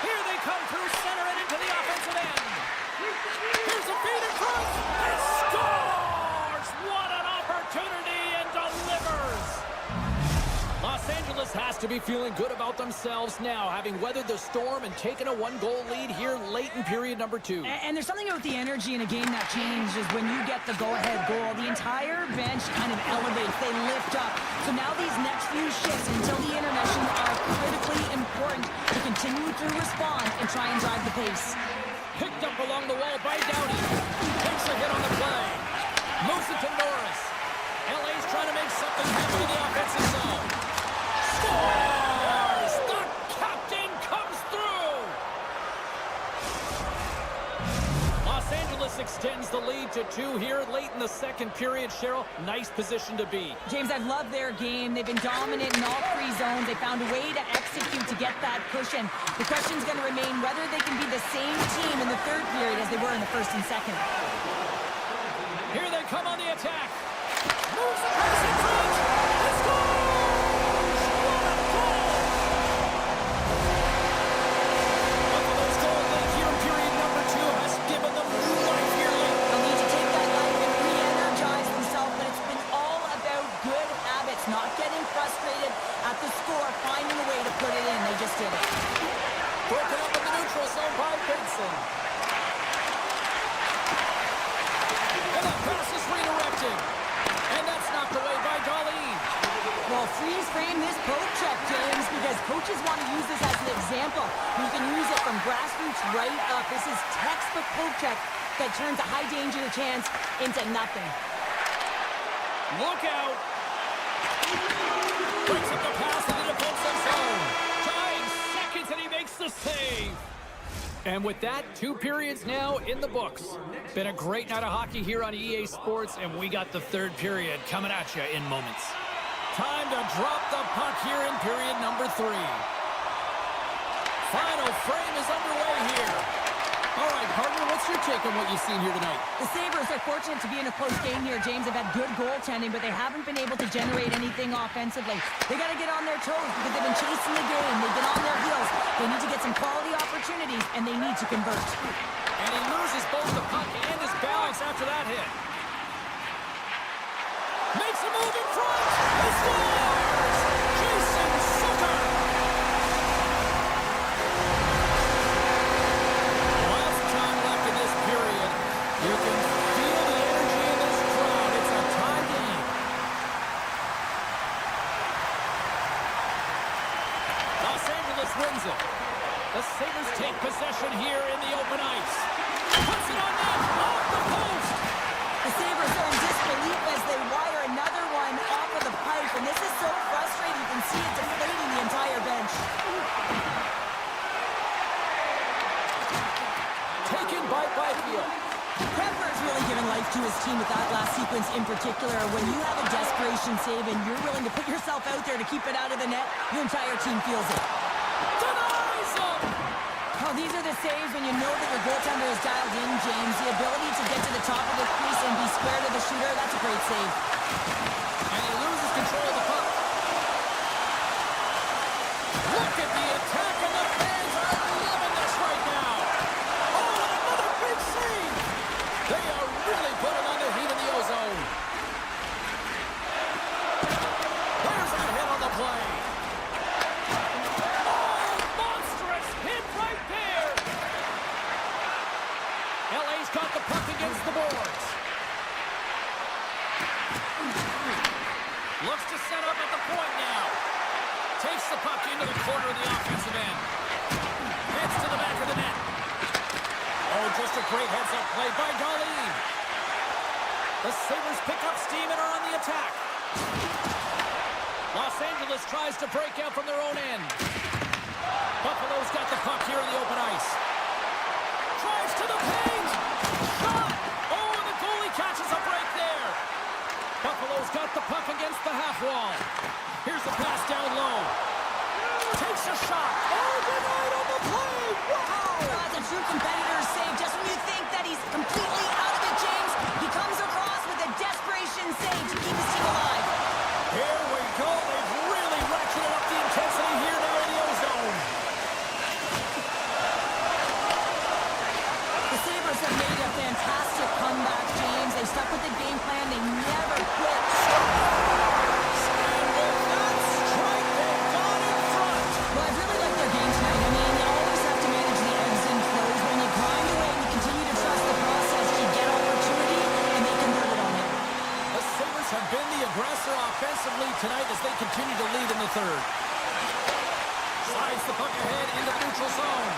Here they come through center and into the offensive end. Here's a feed in front. And scores! What an opportunity, and delivers! Los Angeles has to be feeling good about themselves now, having weathered the storm and taken a one-goal lead here late in period number 2. And there's something about the energy in a game that changes when you get the go-ahead goal. The entire bench kind of elevates. They lift up. So now these next few shifts until the intermission are critically important to continue to respond and try and drive the pace. Picked up along the wall by Doughty. Takes a hit on the play. Moves it to Norris. LA's trying to make something happen in the offensive zone. Scores! The captain comes through! Los Angeles extends the lead to 2 here late in the second period. Cheryl, nice position to be. James, I've loved their game. They've been dominant in all 3 zones. They found a way to execute to get that cushion. The question's going to remain whether they can be the same team in the third period as they were in the first and second. Here they come on the attack. Moves the pass in front. Let's go! Not getting frustrated at the score, finding a way to put it in. They just did it. Broken up in the neutral zone by Benson. And that pass is redirected. And that's knocked away by Darlene. Well, freeze frame this poke check, James, because coaches want to use this as an example. You can use it from grassroots right up. This is textbook poke check that turns a high danger chance into nothing. Look out. Breaks up the pass in the defensive zone. Tying seconds, and he makes the save. And with that, 2 periods now in the books. Been a great night of hockey here on EA Sports, and we got the third period coming at you in moments. Time to drop the puck here in period number 3. Final frame is underway here. All right, partner, what's your take on what you've seen here tonight? The Sabres are fortunate to be in a close game here, James. They've had good goaltending, but they haven't been able to generate anything offensively. They got to get on their toes because they've been chasing the game. They've been on their heels. They need to get some quality opportunities, and they need to convert. And he loses both the puck and his balance after that hit. Makes a move in front. He scores! Jason Sutter! Lots of time left in this period. You can feel the energy in this crowd. It's a tie game. Los Angeles wins it. The Sabres take possession here in the open ice. Puts it on net, off the post. The Sabres are in disbelief as they wire another one off of the pipe, and this is so frustrating. You can see it deflating the entire bench. Taken by Byfield. Prepper's really given life to his team with that last sequence in particular. When you have a desperation save and you're willing to put yourself out there to keep it out of the net, your entire team feels it. Denies him! Oh, these are the saves when you know that your goaltender is dialed in, James. The ability to get to the top of the crease and be square to the shooter, that's a great save. And he loses control of the puck. Look at the attack, and the fans are loving this right now. Oh, and another big save! They are really putting on the heat in the ozone. There's a hit on the play. Oh, monstrous hit right there. LA's got the puck against the boards. Looks to set up at the point now. Takes the puck into the corner of the offensive end. Hits to the back of the net. Oh, just a great heads-up play by Darlene. The Sabres pick up steam and are on the attack. Los Angeles tries to break out from their own end. Buffalo's got the puck here in the open ice. Drives to the paint. Shot. Oh, and the goalie catches a break there. Buffalo's got the puck against the half wall. Here's the pass down low. Takes a shot. Oh, denied on the play. Wow. That's a true competitor's save. Just when you think that he's completely out of it, James, he comes across aggressor offensively tonight as they continue to lead in the third. Slides the puck ahead into the neutral zone.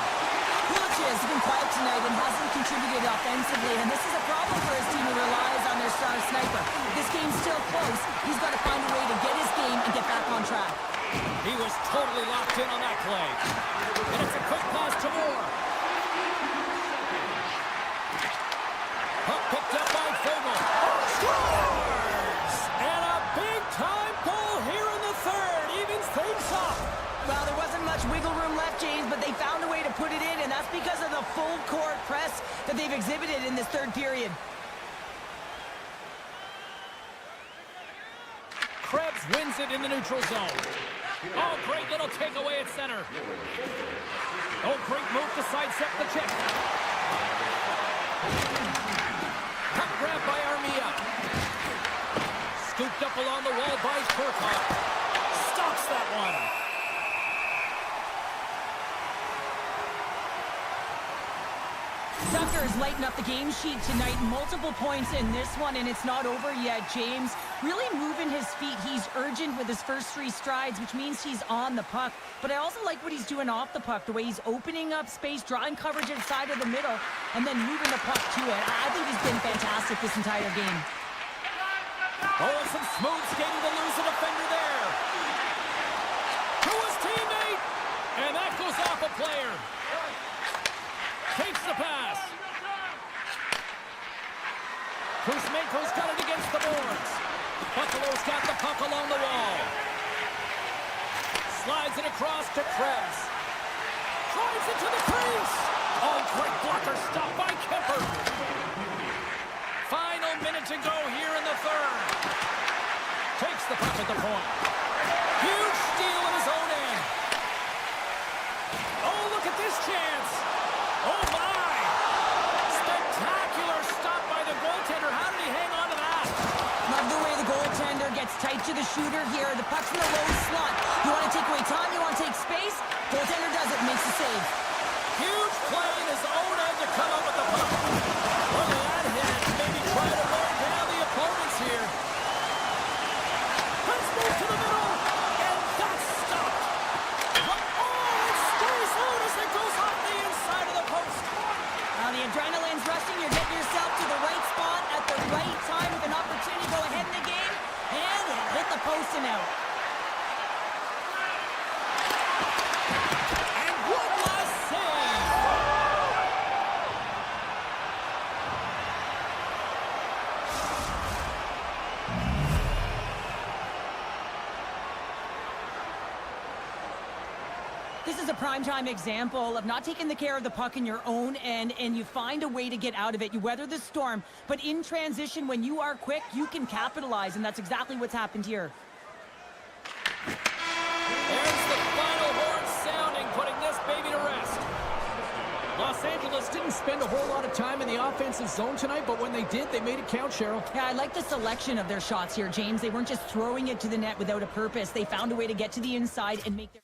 Has been quiet tonight and hasn't contributed offensively, and this is a problem for his team who relies on their star sniper. This game's still close. He's got to find a way to get his game and get back on track. He was totally locked in on that play. And it's a quick pass to Moore. Puck picked up by Fogle. Scores! And a big-time goal here in the third. Evens things up. Well, there wasn't much wiggle room left, James, but they found a way to put it in, and that's because of the full-court press that they've exhibited in this third period. Krebs wins it in the neutral zone. Oh, great little takeaway at center. Oh, great move to sidestep the check. Puck grab by Armia. Scooped up along the wall by Korkov. Stops that one. Tucker has lightened up the game sheet tonight. Multiple points in this one, and it's not over yet. James really moving his feet. He's urgent with his first three strides, which means he's on the puck. But I also like what he's doing off the puck, the way he's opening up space, drawing coverage inside of the middle, and then moving the puck to it. I think he's been fantastic this entire game. Oh, and some smooth skating to lose a defender there. To his teammate, and that goes off a player. Takes the pass. Kuzmenko's got it against the boards. Buffalo's got the puck along the wall. Slides it across to Krebs. Drives it to the crease. Oh, great blocker stop by Kemper. Final minute to go here in the third. Takes the puck at the point. Huge steal in his own end. Oh, look at this chance. Oh, my! Spectacular stop by the goaltender. How did he hang on to that? Love the way the goaltender gets tight to the shooter here. The puck's in a low slot. You want to take away time? You want to take space? Goaltender does it, makes the save. Huge play in his own end to come up with the puck. Look at that hit. Maybe try to wear down the opponents here. Let's move to the middle. And that's stopped. Oh, it stays low as it goes off the inside of the post. The adrenaline's rushing. You're getting yourself to the right spot at the right time with an opportunity to go ahead in the game. And it hit the post and out. And one last save. This is a primetime example of not taking the care of the puck in your own end, and you find a way to get out of it. You weather the storm, but in transition, when you are quick, you can capitalize, and that's exactly what's happened here. There's the final horn sounding, putting this baby to rest. Los Angeles didn't spend a whole lot of time in the offensive zone tonight, but when they did, they made it count, Cheryl. Yeah, I like the selection of their shots here, James. They weren't just throwing it to the net without a purpose. They found a way to get to the inside and make their...